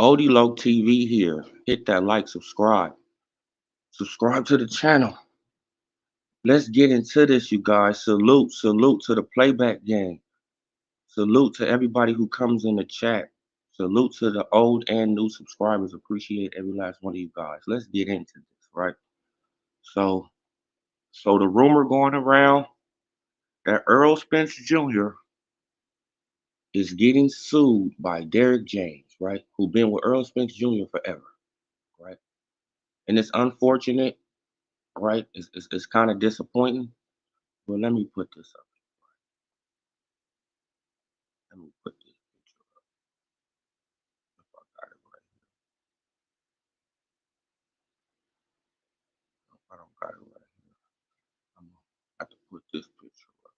Odilo TV here. Hit that like, subscribe. Subscribe to the channel. Let's get into this, you guys. Salute to the playback gang. Salute to everybody who comes in the chat. Salute to the old and new subscribers. Appreciate every last one of you guys. Let's get into this, right? So, so the rumor going around that Errol Spence Jr. is getting sued by Derrick James, right? Who been with Errol Spence Jr. forever, right? And it's unfortunate, right? It's kind of disappointing. But let me put this up. Let me put this picture up. If I got it right. If I don't got it right here, I'm gonna have to put this picture up.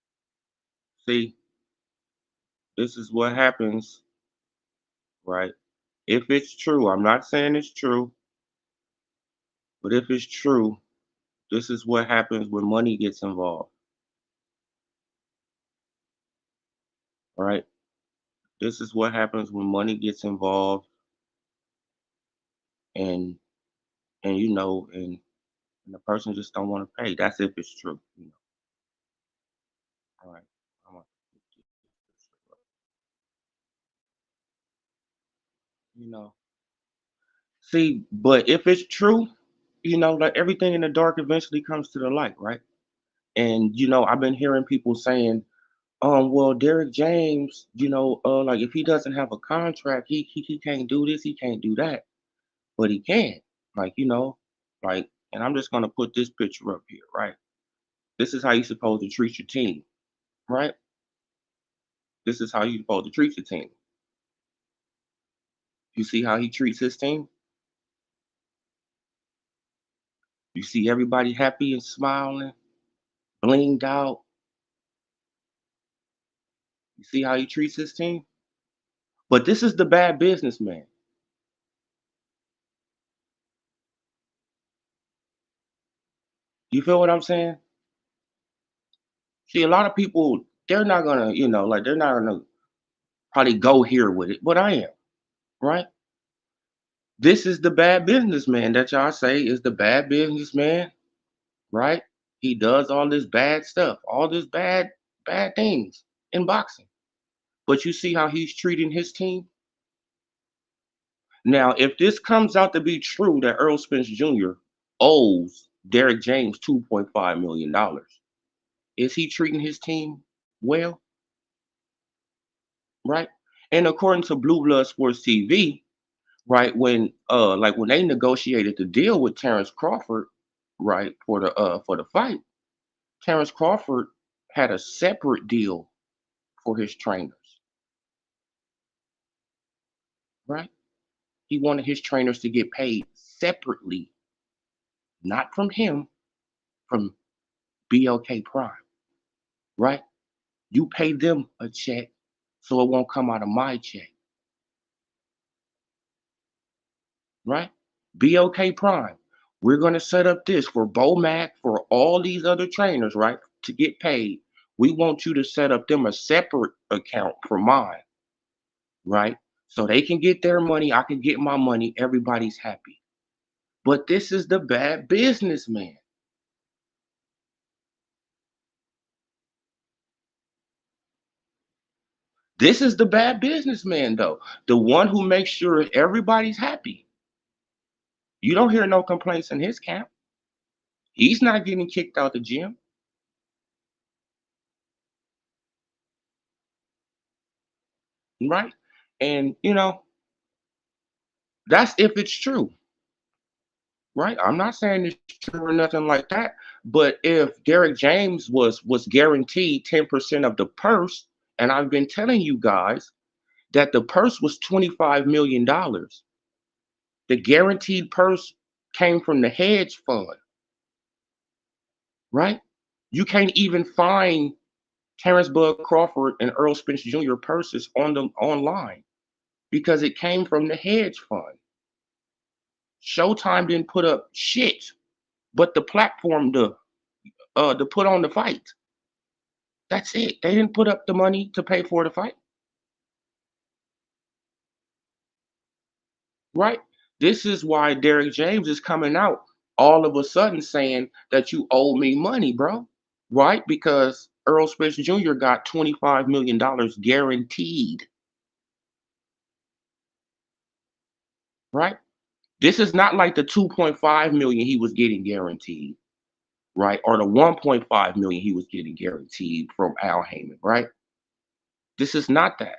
See, this is what happens, right? If it's true, I'm not saying it's true, but if it's true, this is what happens when money gets involved, right? This is what happens when money gets involved, and and the person just don't want to pay. That's if it's true, you know. All right, I'm gonna put this picture up, you know. See, but if it's true, like everything in the dark eventually comes to the light, right? And I've been hearing people saying, well, Derrick James, like if he doesn't have a contract, he can't do this, he can't do that, but he can, like like, and I'm just gonna put this picture up here, right? This is how you're supposed to treat your team, right? This is how you're supposed to treat your team. You see how he treats his team? You see everybody happy and smiling, blinged out. You see how he treats his team? But this is the bad businessman. You feel what I'm saying? See, a lot of people, they're not gonna, like they're not gonna probably go here with it, but I am, right? This is the bad businessman that y'all say is the bad businessman, right? He does all this bad stuff, all this bad things in boxing. But you see how he's treating his team? Now, if this comes out to be true that Earl Spence Jr. owes Derrick James $2.5 million, is he treating his team well? Right? And according to Blue Blood Sports TV, right, when they negotiated the deal with Terrence Crawford, right, for the fight, Terrence Crawford had a separate deal for his trainers, right? He wanted his trainers to get paid separately, not from him, from BLK Prime, right? You pay them a check so it won't come out of my check, right? BLK Prime. We're going to set up this for Bomac, for all these other trainers, right? To get paid. We want you to set up them a separate account for mine, right? So they can get their money, I can get my money, everybody's happy. But this is the bad businessman. This is the bad businessman, though. The one who makes sure everybody's happy. You don't hear no complaints in his camp. He's not getting kicked out the gym, right? And that's if it's true, right? I'm not saying it's true or nothing like that. But if Derrick James was guaranteed 10% of the purse, and I've been telling you guys that the purse was $25 million. The guaranteed purse came from the hedge fund, right? You can't even find Terrence Bud Crawford and Earl Spence Jr. purses online because it came from the hedge fund. Showtime didn't put up shit but the platform to put on the fight. That's it. They didn't put up the money to pay for the fight. right? This is why Derrick James is coming out all of a sudden saying that you owe me money, bro. Right? Because Earl Spence Jr. got $25 million guaranteed, right? This is not like the 2.5 million he was getting guaranteed, right? Or the 1.5 million he was getting guaranteed from Al Heyman, right? This is not that.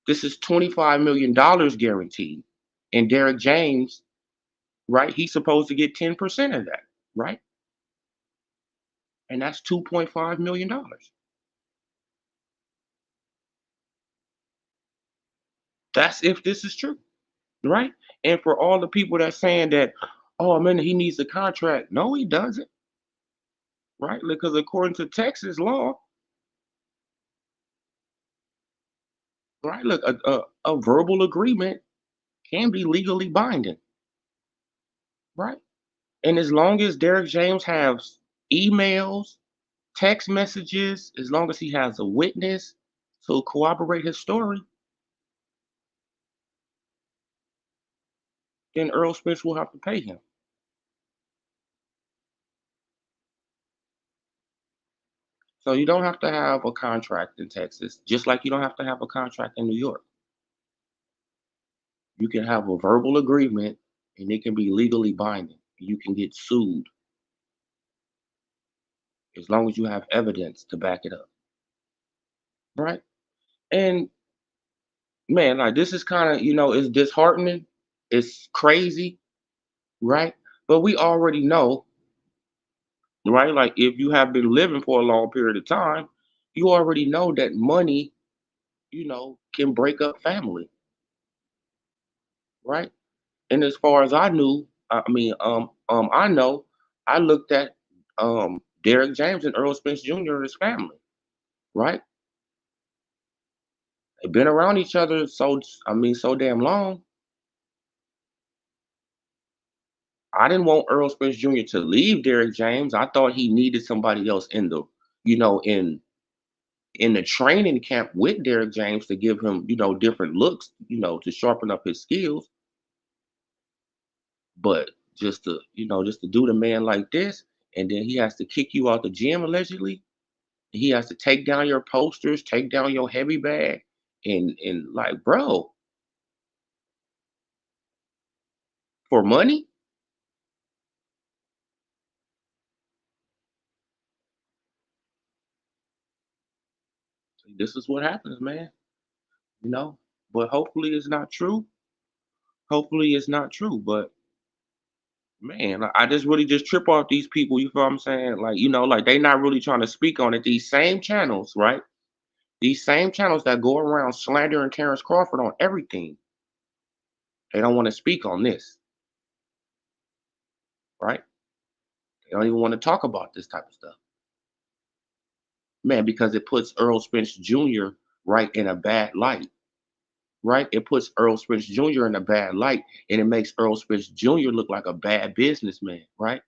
This is $25 million guaranteed. And Derrick James, right? He's supposed to get 10% of that, right? And that's $2.5 million. That's if this is true, right? And for all the people that saying that, oh man, he needs a contract. No, he doesn't, right? Because according to Texas law, right? Look, a verbal agreement can be legally binding, right? And as long as Derrick James has emails, text messages, as long as he has a witness to corroborate his story, then Earl Spence will have to pay him. So you don't have to have a contract in Texas, just like you don't have to have a contract in New York. You can have a verbal agreement and it can be legally binding. You can get sued as long as you have evidence to back it up. Right? And man, like this is kind of, it's disheartening. It's crazy, right? But we already know, right? Like if you have been living for a long period of time, you already know that money, can break up family, right? And as far as I knew, I know, I looked at Derrick James and Earl Spence Jr. as family, right? They've been around each other so damn long. I didn't want Earl Spence Jr. to leave Derrick James. I thought he needed somebody else in the, you know, in the training camp with Derrick James to give him, different looks, to sharpen up his skills. But just to do the man like this, and then he has to kick you out the gym allegedly. He has to take down your posters, take down your heavy bag, and like, bro, for money. This is what happens, man. You know. But hopefully it's not true. Hopefully it's not true. But man, like, I just really just trip off these people. You feel what I'm saying? Like, like they not really trying to speak on it. These same channels, right? These same channels that go around slandering Terrence Crawford on everything. They don't want to speak on this, right? They don't even want to talk about this type of stuff. Man, because it puts Earl Spence Jr. right in a bad light, right? It puts Earl Spence Jr. in a bad light, and it makes Earl Spence Jr. look like a bad businessman, right?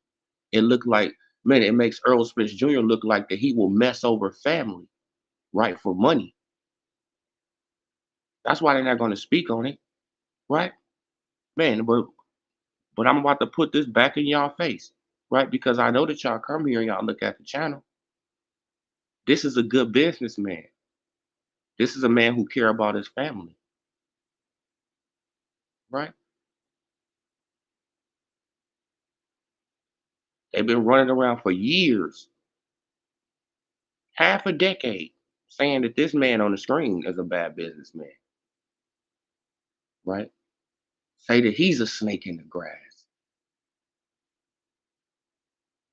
It look like, man, it makes Earl Spence Jr. look like that he will mess over family, right, for money. That's why they're not going to speak on it, right? Man, but I'm about to put this back in y'all face, right? Because I know that y'all come here and y'all look at the channel. This is a good businessman. This is a man who care about his family, right? They've been running around for years, half a decade, saying that this man on the screen is a bad businessman, right? Say that he's a snake in the grass.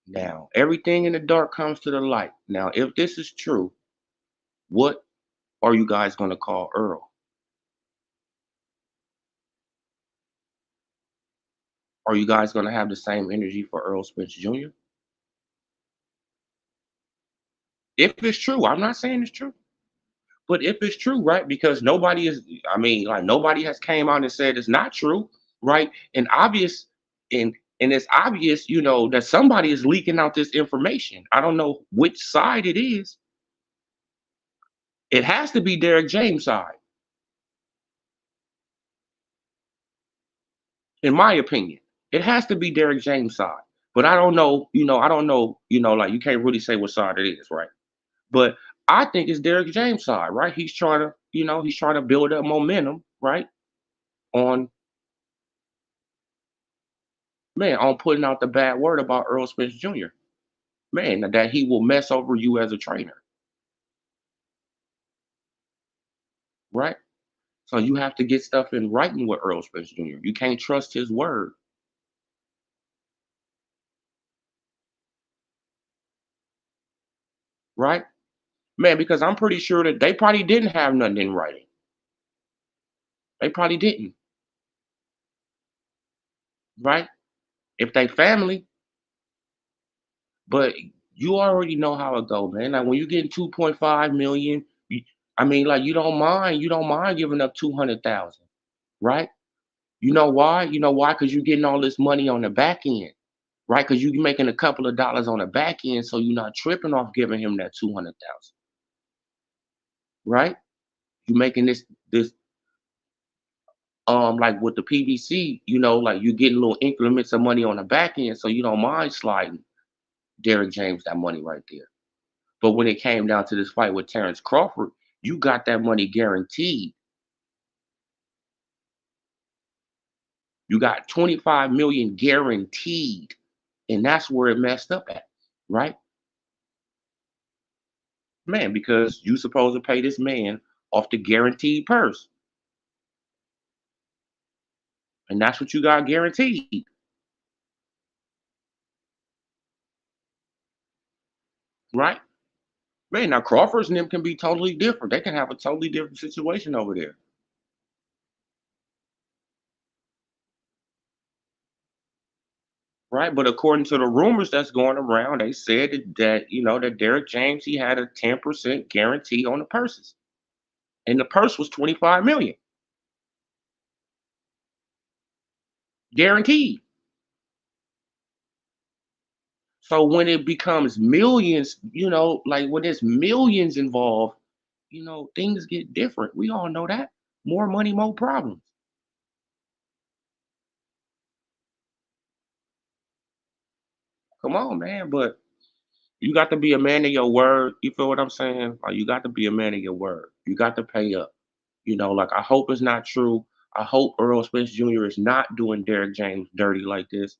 Now, everything in the dark comes to the light. Now, if this is true, what are you guys going to call Earl? Are you guys going to have the same energy for Earl Spence Jr.? If it's true, I'm not saying it's true, but if it's true, right? Because nobody has came out and said it's not true, right? And it's obvious, that somebody is leaking out this information. I don't know which side it is. It has to be Derrick James' side. in my opinion. It has to be Derrick James' side. But I don't know, I don't know, like you can't really say what side it is, right? But I think it's Derrick James' side, right? He's trying to build up momentum, right? On on putting out the bad word about Earl Spence Jr. Man, that he will mess over you as a trainer, right? So you have to get stuff in writing with Earl Spence Jr. You can't trust his word, right? Man, because I'm pretty sure that they probably didn't have nothing in writing. They probably didn't, right? If they family, but you already know how it go, man. Like when you get 2.5 million, I mean, like you don't mind giving up 200,000, right? You know why? You know why? Because you're getting all this money on the back end, right? Because you're making a couple of dollars on the back end, so you're not tripping off giving him that 200,000, right? You're making this like with the PBC, like you're getting little increments of money on the back end, so you don't mind sliding Derrick James that money right there. But when it came down to this fight with Terrence Crawford, you got that money guaranteed. You got 25 million guaranteed. And that's where it messed up at, right? Man, because you supposed to pay this man off the guaranteed purse. And that's what you got guaranteed, right? Man, now Crawford's and them can be totally different. They can have a totally different situation over there, right? But according to the rumors that's going around, they said that Derrick James, he had a 10% guarantee on the purses. And the purse was 25 million guaranteed. So when it becomes millions, like when there's millions involved, things get different. We all know that. More money, more problems. Come on, man. But you got to be a man of your word. You feel what I'm saying? Like you got to be a man of your word. You got to pay up. Like I hope it's not true. I hope Earl Spence Jr. is not doing Derrick James dirty like this,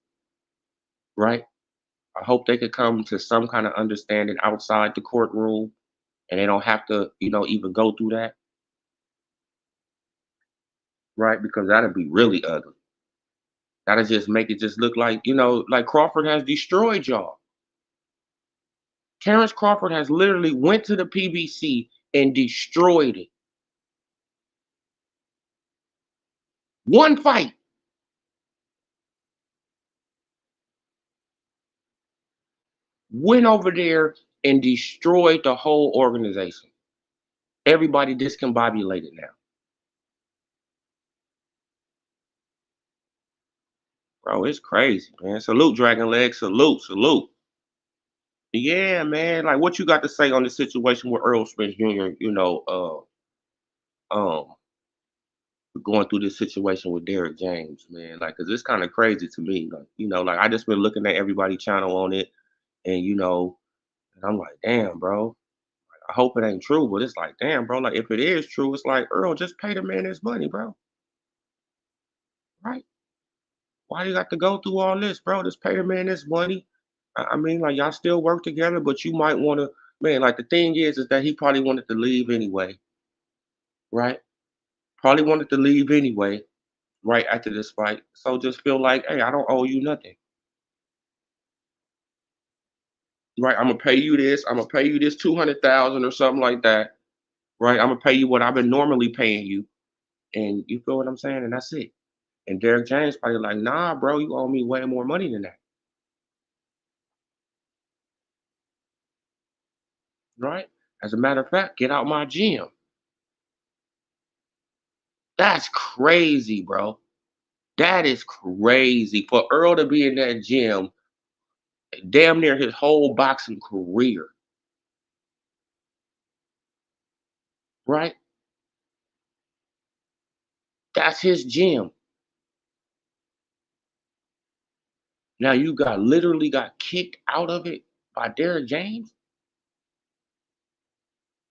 right? I hope they could come to some kind of understanding outside the courtroom and they don't have to, even go through that, right? Because that'd be really ugly. That'll just make it just look like, like Crawford has destroyed y'all. Terrence Crawford has literally went to the PBC and destroyed it. One fight. Went over there and destroyed the whole organization. Everybody discombobulated now. Bro, it's crazy, man. Salute, Dragon Leg. Salute, salute. Yeah, man. Like, what you got to say on the situation with Earl Spence Jr., going through this situation with Derrick James, man? Like, cause it's kind of crazy to me. Like, like I just been looking at everybody channel on it, and and I'm like, damn, bro. I hope it ain't true, but it's like, damn, bro. Like, if it is true, it's like, Earl, just pay the man his money, bro. Right? Why you got to go through all this, bro? Just pay the man his money. I mean, like y'all still work together, but you might want to, man. Like the thing is that he probably wanted to leave anyway, right? Probably wanted to leave anyway, right after this fight. So just feel like, hey, I don't owe you nothing, right? I'm gonna pay you this. I'm gonna pay you this 200,000 or something like that, right? I'm gonna pay you what I've been normally paying you, and you feel what I'm saying, and that's it. And Derrick James probably like, nah, bro, you owe me way more money than that, right? As a matter of fact, get out my gym. That's crazy, bro. That is crazy for Earl to be in that gym damn near his whole boxing career, right? That's his gym. Now you literally got kicked out of it by Derrick James,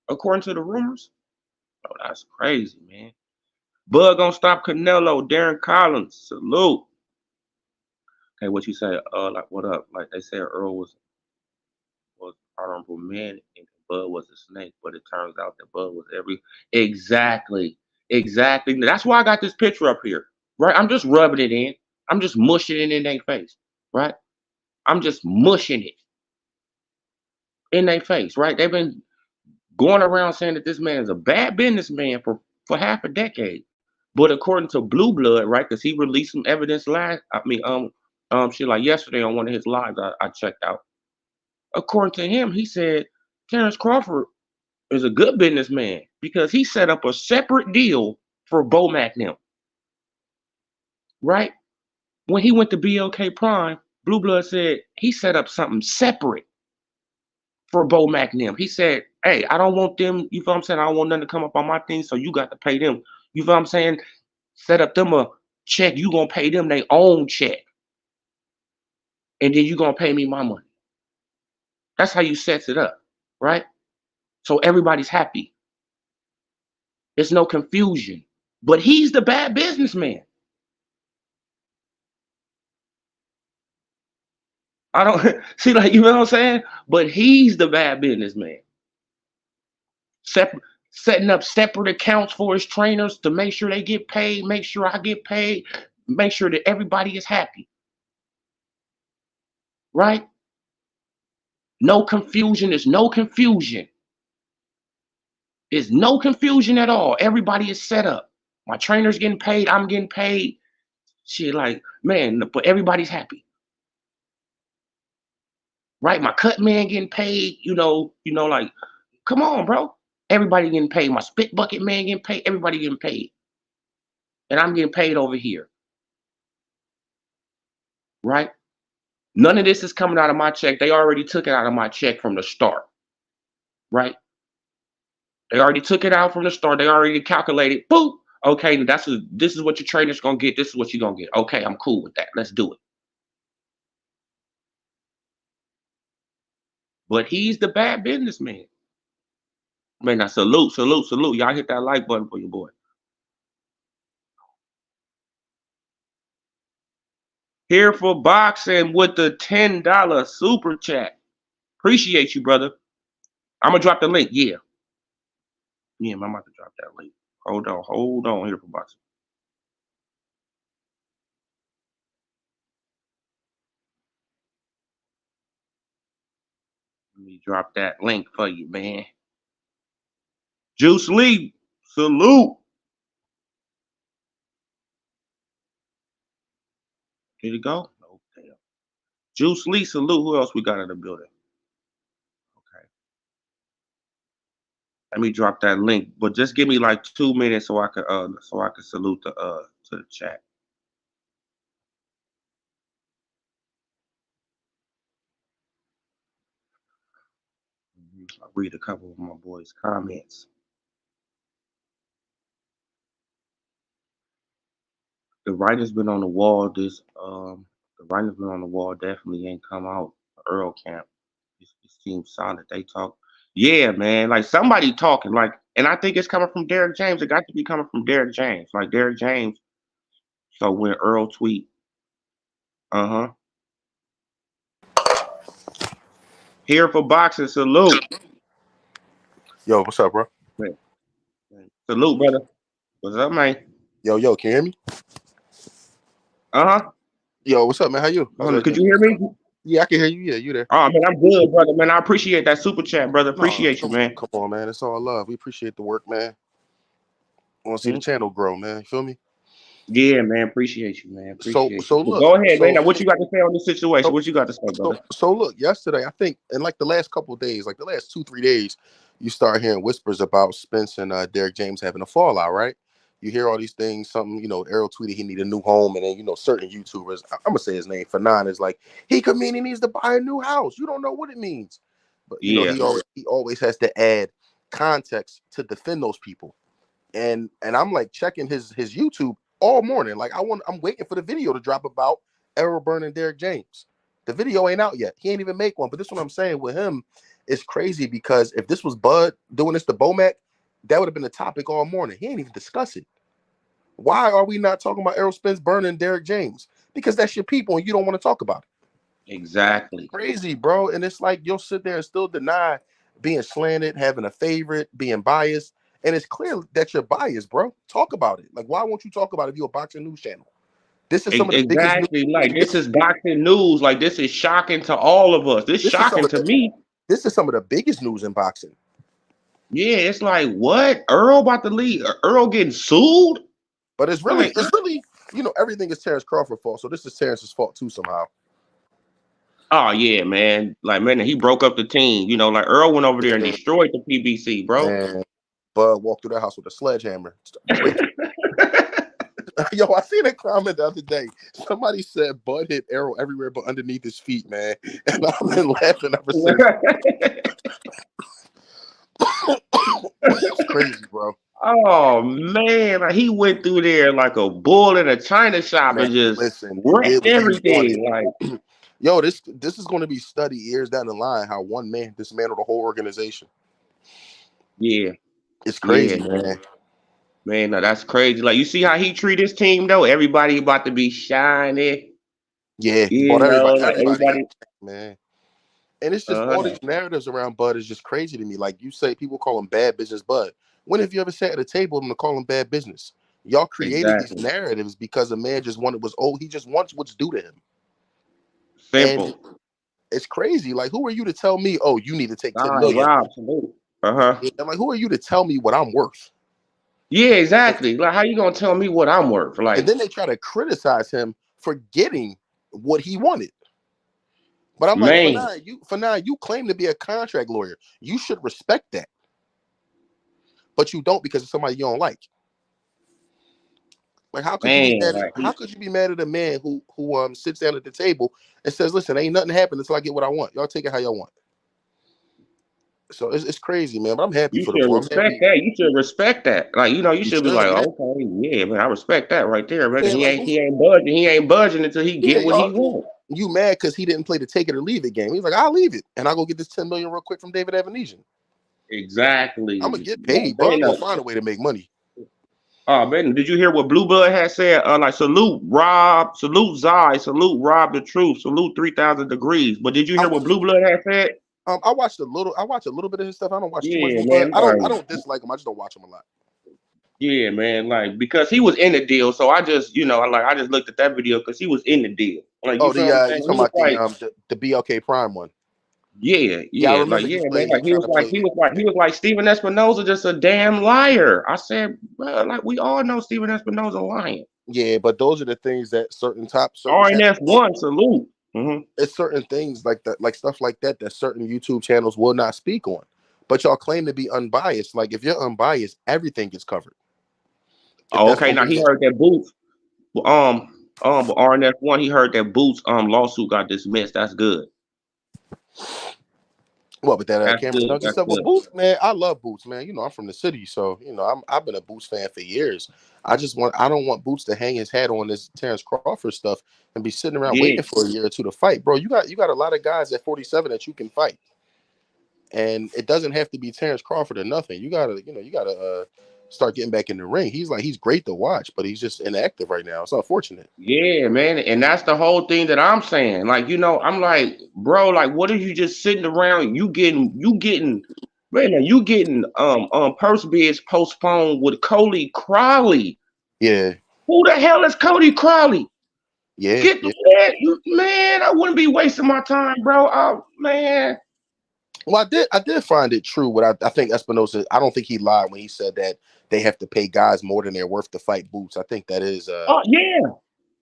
according to the rumors. Oh, that's crazy, man. Bud gonna stop Canelo. Darren Collins, salute. Hey, what you say? Like what up? Like they said, Earl was honorable man and Bud was a snake, but it turns out that Bud was exactly, exactly. That's why I got this picture up here, right? I'm just rubbing it in. I'm just mushing it in their face, right? I'm just mushing it in their face, right? They've been going around saying that this man is a bad businessman for half a decade. But according to Blue Blood, right, because he released some evidence shit like yesterday on one of his lives I checked out. According to him, he said Terrence Crawford is a good businessman because he set up a separate deal for Bo McNam, right? When he went to BLK Prime, Blue Blood said he set up something separate for Bo McNam. He said, hey, I don't want them, you feel what I'm saying? I don't want nothing to come up on my thing, so you got to pay them. You feel what I'm saying? Set up them a check, you gonna pay them their own check. And then you gonna pay me my money. That's how you set it up, right? So everybody's happy. There's no confusion. But he's the bad businessman. I don't see, like, you know what I'm saying? But he's the bad businessman. Setting up separate accounts for his trainers to make sure they get paid, make sure I get paid, make sure that everybody is happy. Right? No confusion. There's no confusion. There's no confusion at all. Everybody is set up. My trainer's getting paid. I'm getting paid. Shit, like, man, but everybody's happy. Right? My cut man getting paid, like, come on, bro. Everybody getting paid. My spit bucket man getting paid. Everybody getting paid. And I'm getting paid over here. Right? None of this is coming out of my check. They already took it out of my check from the start. Right? They already took it out from the start. They already calculated. Boop. Okay, this is what your trainer's gonna get. This is what you're gonna get. Okay, I'm cool with that. Let's do it. But he's the bad businessman. Man, I salute. Y'all hit that like button for your boy. Here for boxing with the $10 super chat. Appreciate you, brother. I'm gonna drop the link. Yeah, I'm about to drop that link. Hold on. Here for boxing. Let me drop that link for you, man. Juice Lee, salute. Did it go? No, damn. Juice Lee, salute. Who else we got in the building? Okay. Let me drop that link, but just give me like 2 minutes so I can salute to the chat. I'll read a couple of my boys' comments. The writing's been on the wall. The writing's been on the wall. Definitely ain't come out. Earl camp. It seems solid. They talk. Yeah, man. Like somebody talking. Like, and I think it's coming from Derrick James. It got to be coming from Derrick James. Like Derrick James. So when Earl tweet, here for boxing, salute. Yo, what's up, bro? Man. Salute, brother. What's up, man? Yo, can you hear me? Yo, what's up, man? How you? Could you hear me? Yeah, I can hear you. Yeah, you there? Oh man, I'm good, brother. Man, I appreciate that super chat, brother. Appreciate you, man. Come on, man. It's all love. We appreciate the work, man. Want to see the channel grow, man. You feel me? Yeah, man. Appreciate you, man. So look. Go ahead, man. Now, what you got to say on this situation? What you got to say, brother? So look, yesterday, I think, in like the last couple of days, like the last 2-3 days, you start hearing whispers about Spence and Derrick James having a fallout, right? You hear all these things. Something, Errol tweeted he need a new home, and then certain YouTubers, I'm gonna say his name, Fundora, is like he could mean he needs to buy a new house. You don't know what it means, but he always has to add context to defend those people. And I'm like checking his YouTube all morning. Like I'm waiting for the video to drop about Errol burning Derrick James. The video ain't out yet. He ain't even make one. But this is what I'm saying with him. It's crazy because if this was Bud doing this to Bomac, that would have been the topic all morning. He ain't even discuss it. Why are we not talking about Errol Spence burning Derrick James? Because that's your people and you don't want to talk about it. Exactly. Crazy, bro. And it's like you'll sit there and still deny being slanted, having a favorite, being biased. And it's clear that you're biased, bro. Talk about it. Like, why won't you talk about it if you're a boxing news channel? This is some of the biggest news. Exactly. Like, this is boxing news. Like, this is shocking to all of us. This shocking to me. This is some of the biggest news in boxing. Yeah, it's like, what? Errol about to leave? Errol getting sued? But it's really, you know, everything is Terrence Crawford's fault. So this is Terrence's fault too somehow. Oh yeah, man. Like, man, he broke up the team. You know, like Errol went over there and destroyed the PBC, bro. And Bud walked through that house with a sledgehammer. Yo, I seen a comment the other day. Somebody said Bud hit Errol everywhere but underneath his feet, man. And I've been laughing ever since. It's crazy, bro. Oh man, like, he went through there like a bull in a china shop, man, and just wrecked everything. Like, yo, this is going to be studied years down the line. How one man dismantled the whole organization. Yeah, it's crazy, man. Man, no, that's crazy. Like, you see how he treat his team though. Everybody about to be shiny. Yeah, he bought everybody, man. And it's just all these narratives around Bud is just crazy to me. Like you say, people call him bad business Bud. When have you ever sat at a table with him to call him bad business? Y'all created these narratives because a man just he just wants what's due to him. Simple. And it's crazy. Like, who are you to tell me, oh, you need to take 10 million? I'm like, who are you to tell me what I'm worth? Yeah, exactly. Like, how you gonna tell me what I'm worth? Like, and then they try to criticize him for getting what he wanted. But I'm like, for now, you claim to be a contract lawyer. You should respect that. But you don't because it's somebody you don't like. Like, how could you be mad at, how could you be mad at a man who sits down at the table and says, listen, ain't nothing happened until I get what I want. Y'all take it how y'all want. So it's crazy, man. But I'm happy for the boy. You should respect that. Like, you know, you should be like, okay, yeah, man, I respect that right there, man. He ain't budging. He ain't budging until he get what he wants. You mad because he didn't play the take it or leave it game. He's like, I'll leave it and I'll go get this 10 million real quick from David Evanesian. Exactly. I'm gonna get paid, bro. I'm gonna find a way to make money. Oh man, did you hear what Blue Blood had said? Like, salute Rob, salute Zai, salute Rob the Truth, salute 3,000 degrees. But did you hear what Blue Blood had said? I watch a little bit of his stuff. I don't watch too much. Man, I don't dislike him. I just don't watch him a lot. Yeah, man, like, because he was in the deal, so I just, you know, I just looked at that video because he was in the deal. Like, you talking about the BLK Prime one? Yeah, I remember. Man, like, he was like Steven Espinoza just a damn liar. I said, bro, like, we all know Steven Espinoza lying. Yeah, but those are the things that certain RNF1 salute. Mm-hmm. It's certain things like that, like stuff like that certain YouTube channels will not speak on. But y'all claim to be unbiased. Like, if you're unbiased, everything gets covered. Okay, now he heard that Boots, RNF1, he heard that Boots lawsuit got dismissed. That's good. Well, but that Cameron Duncan stuff with Boots, man, I love Boots, man. You know, I'm from the city, so you know, I've been a Boots fan for years. I don't want Boots to hang his hat on this Terrence Crawford stuff and be sitting around waiting for a year or two to fight, bro. You got a lot of guys at 47 that you can fight, and it doesn't have to be Terrence Crawford or nothing. You gotta start getting back in the ring. He's great to watch, but he's just inactive right now. It's unfortunate. Yeah, man, and that's the whole thing that I'm saying. Like, you know, I'm like, bro, like, what are you just sitting around? You getting purse bids postponed with Cody Crowley. Yeah. Who the hell is Cody Crowley? Yeah. Man, I wouldn't be wasting my time, bro. Oh man. Well, I did find it true. What I think Espinosa, I don't think he lied when he said that they have to pay guys more than they're worth to fight Boots. I think that is. Oh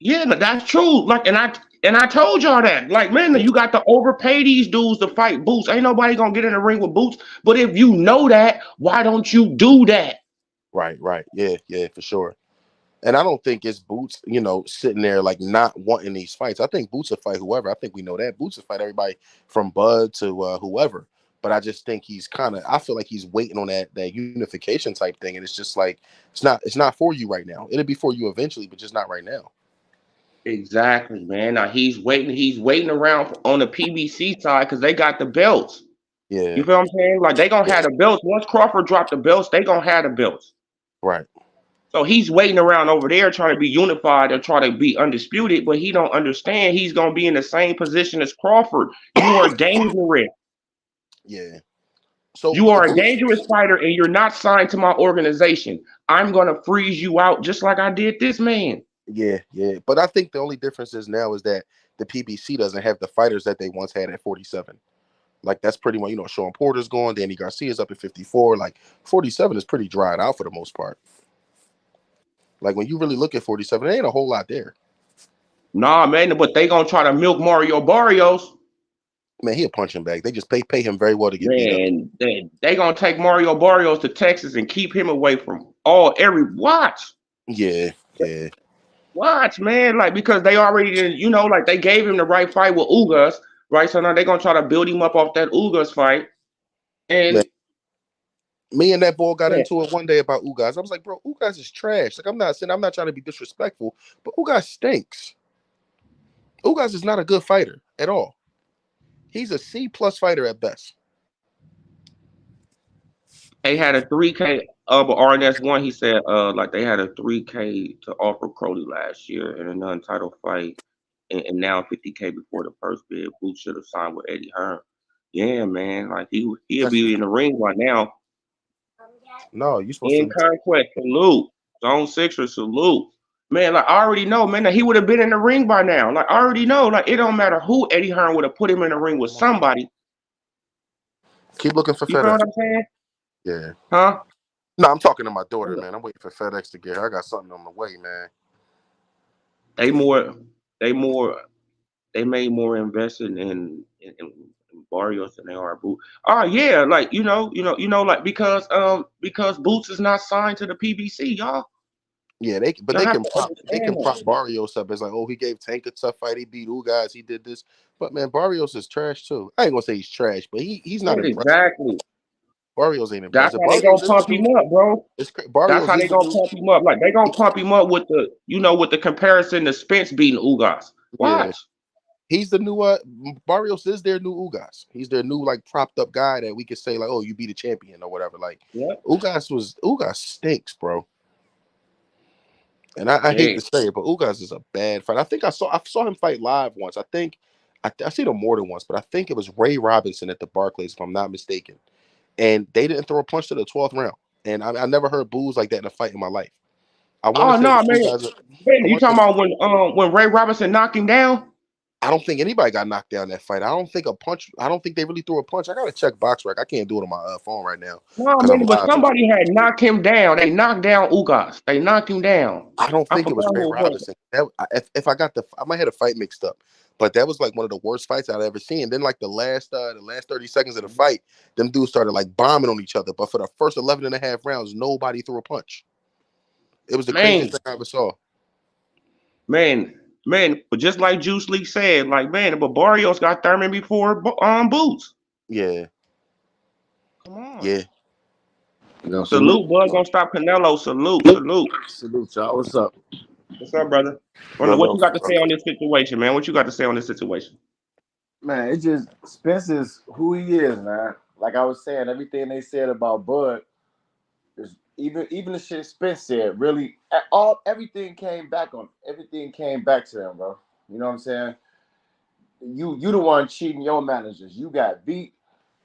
yeah, that's true. Like, and I told y'all that. Like, man, you got to overpay these dudes to fight Boots. Ain't nobody gonna get in the ring with Boots. But if you know that, why don't you do that? Right. Yeah, for sure. And I don't think it's Boots, you know, sitting there like not wanting these fights. I think Boots will fight whoever. I think we know that. Boots will fight everybody from Bud to whoever. But I just think I feel like he's waiting on that unification type thing. And it's just like, it's not for you right now. It'll be for you eventually, but just not right now. Exactly, man. Now he's waiting around on the PBC side because they got the belts. You Yeah, feel what I'm saying? Like they gonna yeah, have the belts. Once Crawford dropped the belts, they gonna have the belts. right. So he's waiting around over there trying to be unified and try to be undisputed, but he don't understand he's gonna be in the same position as Crawford. You are dangerous. Yeah. So You if are a we, dangerous fighter and you're not signed to my organization. I'm gonna freeze you out just like I did this man. yeah, yeah. But I think the only difference is now is that the PBC doesn't have the fighters that they once had at 47. Like that's pretty much, Sean Porter's gone, Danny Garcia's up at 54. Like 47 is pretty dried out for the most part. Like when you really look at 47, there ain't a whole lot there. Nah, man, but they gonna try to milk Mario Barrios. Man, he a punching bag. They just pay him very well to get beat up. Man, they gonna take Mario Barrios to Texas and keep him away from all every watch. Yeah, yeah. Watch, man. Like because they already like they gave him the right fight with Ugas, right? So now they gonna try to build him up off that Ugas fight. Man, And me and that boy got yeah, into it one day about Ugas. I was like, bro, Ugas is trash. Like I'm not trying to be disrespectful, but Ugas stinks. Ugas is not a good fighter at all. He's a C+ fighter at best. they had a 3K but RNS1, he said like they had a 3K to offer Crowley last year in a non-title fight and now 50K before the first bid. Boots should have signed with Eddie Hearn. Yeah, man. Like he'll That's be in the ring right now. no, you supposed In to. Conquest, salute. Zone Sixer, salute. Man, like I already know, man, that he would have been in the ring by now. Like I already know. Like it don't matter who Eddie Hearn would have put him in the ring with somebody. Keep looking for You feel FedEx. what I'm saying? Yeah. Huh? No, I'm talking to my daughter, man. I'm waiting for FedEx to get her. I got something on the way, man. They more they more they made more invested in Barrios than they are Boots. Oh yeah, like like because Boots is not signed to the PBC, y'all. Yeah, but Y'all they have can to prop understand that. Barrios up as like, oh, he gave Tank a tough fight, he beat Ugas, he did this. But man, Barrios is trash too. I ain't gonna say he's trash, but he's not impressive. Exactly. Barrios ain't That's impressive. how they gonna Barrios is the pump him new. up, bro. That's Barrios how is they the gonna new. pump him up. Like they gonna pump him up with with the comparison to Spence beating Ugas. Yeah, Watch. he's the new. Barrios is their new Ugas. He's their new like propped up guy that we could say like, oh, you beat a champion or whatever. Like Yep. Ugas stinks, bro. And I hate to Hey. say it, but Ugas is a bad fight. I saw him fight live once. I think I seen him more than once, but I think it was Ray Robinson at the Barclays, if I'm not mistaken. And they didn't throw a punch to the 12th round. And I never heard boos like that in a fight in my life. I want to Oh say no, the two man. guys. Man, I you want to talking say about when Ray Robinson knocked him down? I don't think anybody got knocked down that fight. I don't think a punch. I don't think they really threw a punch. I gotta check box rec. I can't do it on my phone right now No, because I'm man, but live. somebody had knocked him down. They knocked down Ugas. They knocked him down. I don't I think it was forgot Ray who it was. Robinson. If I got I might have the fight mixed up, but that was like one of the worst fights I'd ever seen. Then like the last 30 seconds of the fight, them dudes started like bombing on each other. But for the first 11 and a half rounds, nobody threw a punch. It was the craziest Man, thing I ever saw. man. But just like Juice Lee said, like man, but Barrios got Thurman before Boots. Yeah, Come on. yeah. Salute, bud. Gonna stop Canelo. Salute, salute. Salute, y'all. What's up? What's up, brother? Yo, What yo, you got to bro. say on this situation, man? What you got to say on this situation? Man, it just Spence is who he is, man. Like I was saying, everything they said about Bud is even the shit Spence said. Really, everything came back to him, bro. You know what I'm saying? You the one cheating your managers. You got beat.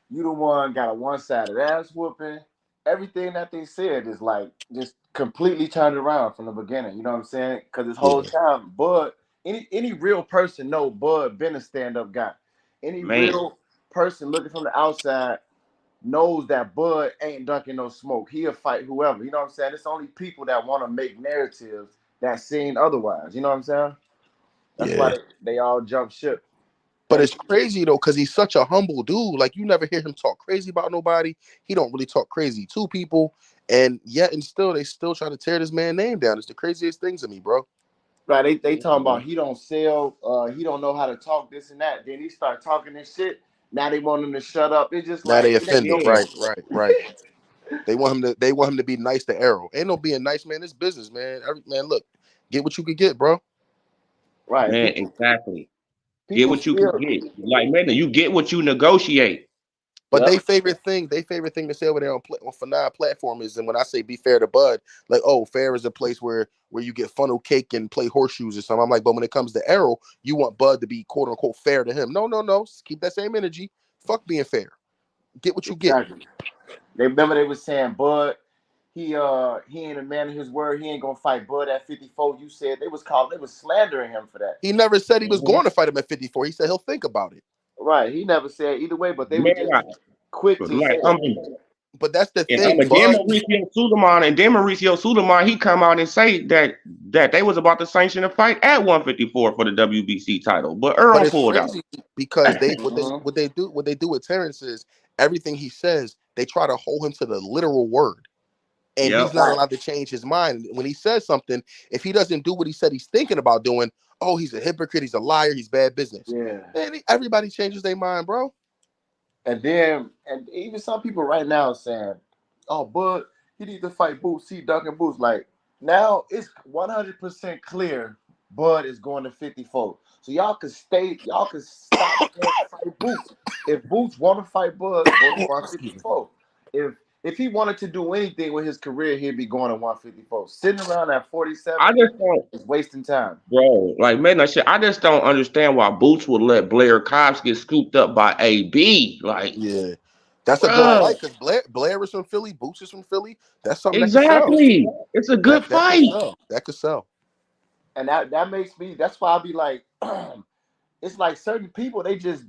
You the one got a one-sided ass whooping. Everything that they said is like just completely turned around from the beginning. You know what I'm saying? Because this whole Yeah, time, Bud, any real person know Bud been a stand-up guy. Any Man, real person looking from the outside knows that Bud ain't dunking no smoke. He'll fight whoever. You know what I'm saying? It's only people that want to make narratives that seen otherwise. You know what I'm saying? That's why yeah. they all jump ship. But And it's crazy though, because he's such a humble dude. Like you never hear him talk crazy about nobody. He don't really talk crazy to people, and yet and still they still try to tear this man's name down. It's the craziest things to me, bro. right, they talking man. about he don't sell, he don't know how to talk this and that. Then he start talking this shit. Now they want him to shut up. It's just Now like they it ain't offended. no. Yeah, Right, right, right. They want him to be nice to Errol. Ain't no being nice, man. It's business, man. Man, look, get what you could get, bro. Right. Man, People, exactly. Get people what you can still. get. Like man, you get what you negotiate. But Yep. they favorite thing to say over there on Fanai platform is, and when I say be fair to Bud, like, oh, fair is a place where you get funnel cake and play horseshoes or something. I'm like, but when it comes to Errol, you want Bud to be quote unquote fair to him. No, no, no. Keep that same energy. Fuck being fair. Get what you get. Exactly. They remember they was saying Bud, he ain't a man of his word. He ain't gonna fight Bud at 54. You said they was slandering him for that. He never said he was Mhm. going to fight him at 54. He said he'll think about it. Right. He never said either way, but they were Man, just quick to like say I'm it. But that's the and thing, then Bud. Mauricio Suleiman, he come out and say that they was about to sanction a fight at 154 for the WBC title, but But Earl it's pulled out. crazy because they Mhm. what they do with Terrence is everything he says, they try to hold him to the literal word. And he's Yep. not Right. allowed to change his mind. When he says something, if he doesn't do what he said he's thinking about doing, oh, he's a hypocrite, he's a liar, he's bad business. Yeah. Man, everybody changes their mind, bro. And even some people right now are saying, "Oh, Bud, he needs to fight Boots. See Duncan Boots." Like now, it's 100% clear. Bud is going to 54. So y'all can stop saying fight Boots. If Boots want to fight Bud, go to Excuse me. 154. If he wanted to do anything with his career, he'd be going to 154. Sitting around at I 47 just don't, is wasting time. bro. Like man, that shit. I just don't understand why Boots would let Blair Cobbs get scooped up by AB. Like, Yeah. That's a good Right. bro, fight because Blair is from Philly, Boots is from Philly. That's something that could sell. exactly. It's a good That could fight. sell. That could sell. And that makes me. That's why I'll be like, it's like certain people. They just,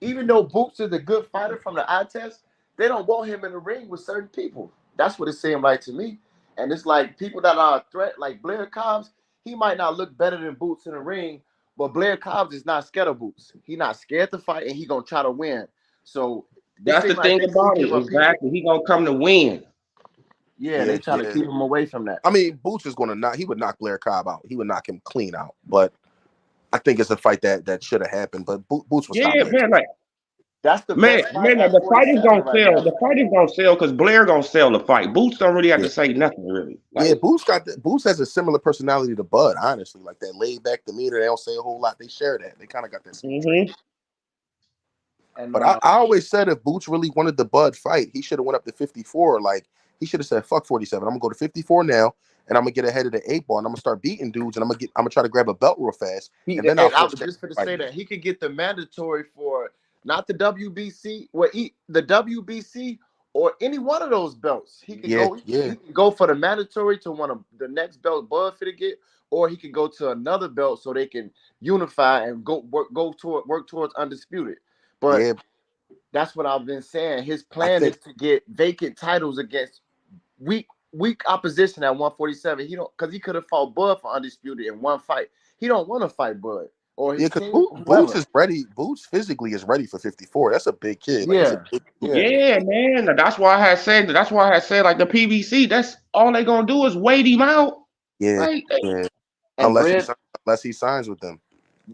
even though Boots is a good fighter from the eye test, they don't want him in the ring with certain people. That's what it seemed like to me. And it's like people that are a threat, like Blair Cobbs. He might not look better than Boots in the ring, but Blair Cobbs is not scared of Boots. He not scared to fight, and he gonna try to win. So it That's the seems like thing they still about give it. up people. Exactly. He gonna come to win. Yeah, Yeah, they trying to yeah. keep him away from that. I mean, Boots is gonna knock. He would knock Blair Cobb out. He would knock him clean out. But I think it's a fight that should have happened. But Boots will stop Yeah, that. man. Like That's the man, best fight man. at The fight is 47 gonna right sell. now. The fight is gonna sell because Blair gonna sell the fight. Boots don't really have Yeah, to say nothing really. yeah. Like, Boots has a similar personality to Bud. Honestly, like that laid back demeanor. They don't say a whole lot. They share that. They kind of got that same trait. hmm And But I always said if Boots really wanted the Bud fight, he should have went up to 54. Like he should have said, "Fuck 47. I'm gonna go to 54 now, and I'm gonna get ahead of the 8 ball, and I'm gonna start beating dudes, and I'm gonna try to grab a belt real fast, and then I'll and I force was that just going to fight say again." that he could get the mandatory for not the WBC, the WBC or any one of those belts. He could Yeah, go. yeah, He can go for the mandatory to one of the next belt Bud fit to get, or he could go to another belt so they can unify and work towards undisputed. But yeah. that's what I've been saying. His I plan think is to get vacant titles against weak opposition at 147. He don't because he could have fought Bud for undisputed in one fight. He don't want to fight Bud or yeah, his because team, Boots whoever. is ready. Boots physically is ready for 54. That's a big kid. Like he's a Yeah, big dude. yeah. yeah, man. That's why I had said. That's why I had said like the PBC. That's all they gonna do is wait him out. Yeah, Like, yeah. And Bread, Unless he signs with them.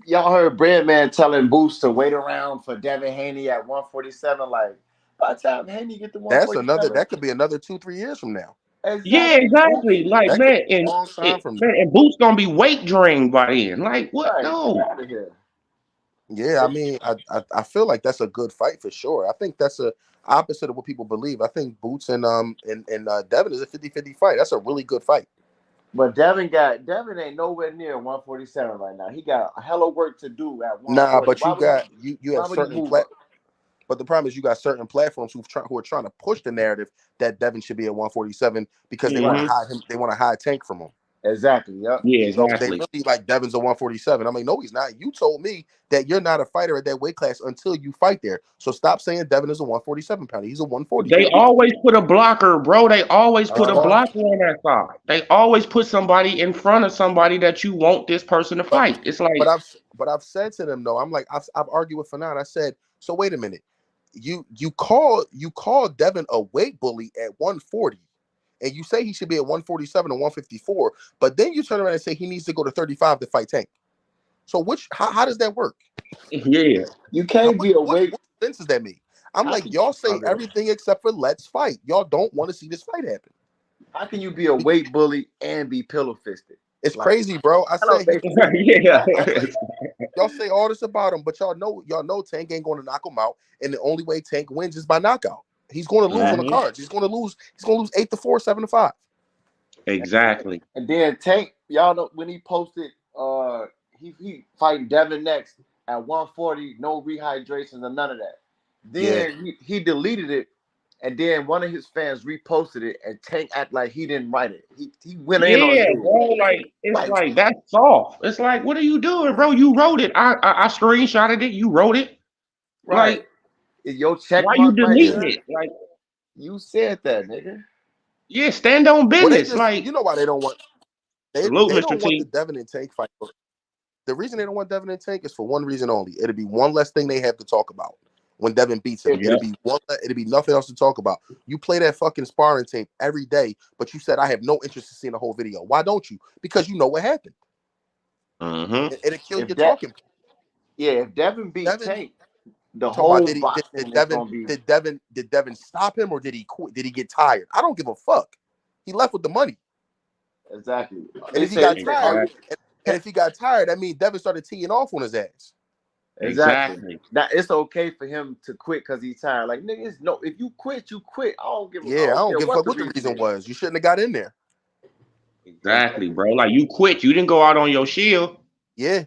y'all heard Breadman telling Boots to wait around for Devin Haney at 147. Like by the time Haney get to That's another. 147, That could be another 2-3 years from now. yeah, exactly. Boots, exactly. Like That could man, be a long time from now. and Boots gonna be weight drained by then. Like what? right? Get No. out of here. Yeah, I mean, I feel like that's a good fight for sure. I think that's a opposite of what people believe. I think Boots and Devin is a 50-50 fight. That's a really good fight. But Devin ain't nowhere near 147 right now. He got a hell of work to do at Nah, 140. but you Why have would he certain move up? but the problem is you got certain platforms who are trying to push the narrative that Devin should be at 147 because they want to Right. hmm hide him. They want to hide Tank from him. Exactly. Yep. Yeah, So they exactly. really like Devin's a 147. I'm like, no, he's not. You told me that you're not a fighter at that weight class until you fight there. So stop saying Devin is a 147 pounder. He's a 140 They pounder. always put a blocker, bro. They always put a Uh-huh. blocker on that side. They always put somebody in front of somebody that you want this person to But fight. It's like, but I've said to them though, I'm like I've argued with Fanan. I said, so wait a minute. You call Devin a weight bully at 140. And you say he should be at 147 or 154, but then you turn around and say he needs to go to 35 to fight Tank. So how does that work? yeah. You can't be What awake. sense does that make? I'm How like, can y'all say okay. everything except for let's fight. Y'all don't want to see this fight happen. How can you be a weight bully and be pillow fisted? It's Like, crazy, bro. I I don't said think Yeah. y'all say all this about him, but y'all know Tank ain't going to knock him out, and the only way Tank wins is by knockout. He's going to lose on the Mhm. cards. He's going to lose 8-4, 7-5. Exactly. And then Tank, y'all know when he posted, he fighting Devin next at 140, no rehydrations or none of that. Yeah. Then he deleted it, and then one of his fans reposted it, and Tank act like he didn't write it. He went in on Yeah, dude. bro. Like it's Like, like that's soft. It's like, what are you doing, bro? You wrote it. I screenshotted it. You wrote it. right, Like, is your check why you mark right deleting Yeah. there? it? Like, You said that, nigga. yeah, stand on Well, they business. just, Like, you know why they don't want salute, they Mr. don't want the T. Devin and Tank fight. The reason they don't want Devin and Tank is for one reason only. It'll be one less thing they have to talk about when Devin beats him. Yep. It'll be nothing else to talk about. You play that fucking sparring tape every day, but you said I have no interest in seeing the whole video. Why don't you? Because you know what happened. Mm-hmm. It'll kill If your that, talking. yeah, if Devin beat Devin, Tank, the talking about whole boxing is gonna be did Devin stop him or did he quit? Did he get tired? I don't give a fuck. He left with the money. exactly. And They if he got say, oh, tired, and if he got tired, that means Devin started teeing off on his ass. exactly. Exactly. That it's okay for him to quit because he's tired. Like nigga, it's no. If you quit, you quit. I Yeah, I don't don't care give a what fuck the what the reason reason is. was. You shouldn't have got in there. Exactly, bro. Like you quit. You didn't go out on your shield. Yeah.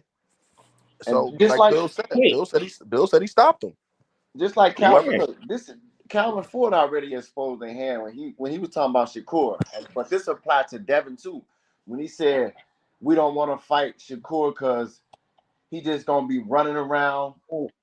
And So like Quit. Bill said he stopped him. just like Whoever. Calvin, look, this Calvin Ford already exposed their hand when he was talking about Shakur, but this applied to Devin too. When he said we don't want to fight Shakur because he just gonna be running around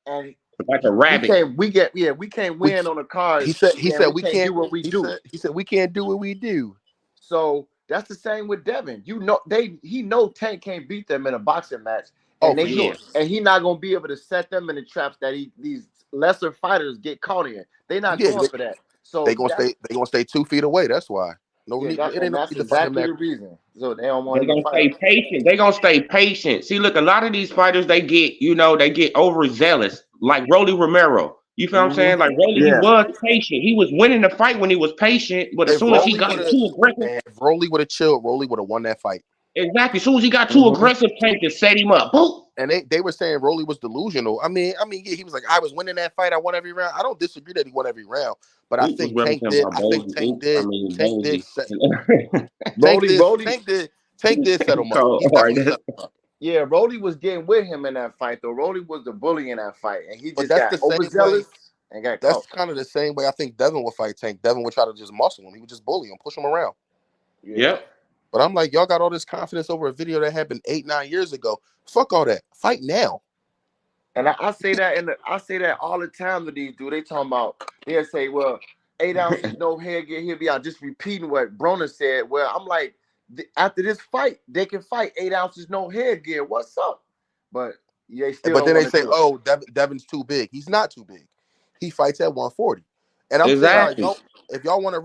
and Like a rabbit. we can't We win on the cards he and said we we can't can't do what we do. he said we can't do what we do. So that's the same with Devin. You know, he know Tank can't beat them in a boxing match, Oh, and for they know, Yeah. sure. and he not gonna be able to set them in the traps that these lesser fighters get caught in. They not Yeah, going for that. they So gonna that's stay 2 feet away. That's why. No yeah, need. It ain't and no that's need to fight him exactly that. the reason. So they don't want They him to gonna fight him. stay patient. They gonna stay patient. See, look, a lot of these fighters, they get, they get overzealous. Like Rolly Romero. You feel what I'm saying? Like Rolly, he Yeah, was patient. He was winning the fight when he was patient, but as If soon as he Rolly got would have, too aggressive, man, if Rolly would have chilled, Rolly would have won that fight. exactly. As soon as he got too Mhm. aggressive, Tank just set him up. Boom. And they were saying Rolly was delusional. Yeah, he was like, I was winning that fight. I won every round. I don't disagree that he won every round, but I Oop was think Tank represented did. by I think Bozy. Oop, I mean Tank did. Bozy. Rolly, Tank did set him up. Cold. He All right, definitely set him up. yeah, Rolly was getting with him in that fight though. Rolly was the bully in that fight, and he But just that's got the same way. overzealous and got That's caught. kind of the same way I think Devin would fight Tank. Devin would try to just muscle him. He would just bully him, push him around. Yeah. Yep. But I'm like, y'all got all this confidence over a video that happened 8-9 years ago. Fuck all that. Fight now. And I say that I say that all the time to these dudes. They talking about they'll say, well, 8 ounces, no headgear, he'll be out just repeating what Broner said. Well, I'm like, after this fight, they can fight 8 ounces, no headgear. What's up? But they still But don't then they want to say, do it. oh, Devin's too big. He's not too big. He fights at 140. And I'm saying, all right, Exactly. y'all, if y'all want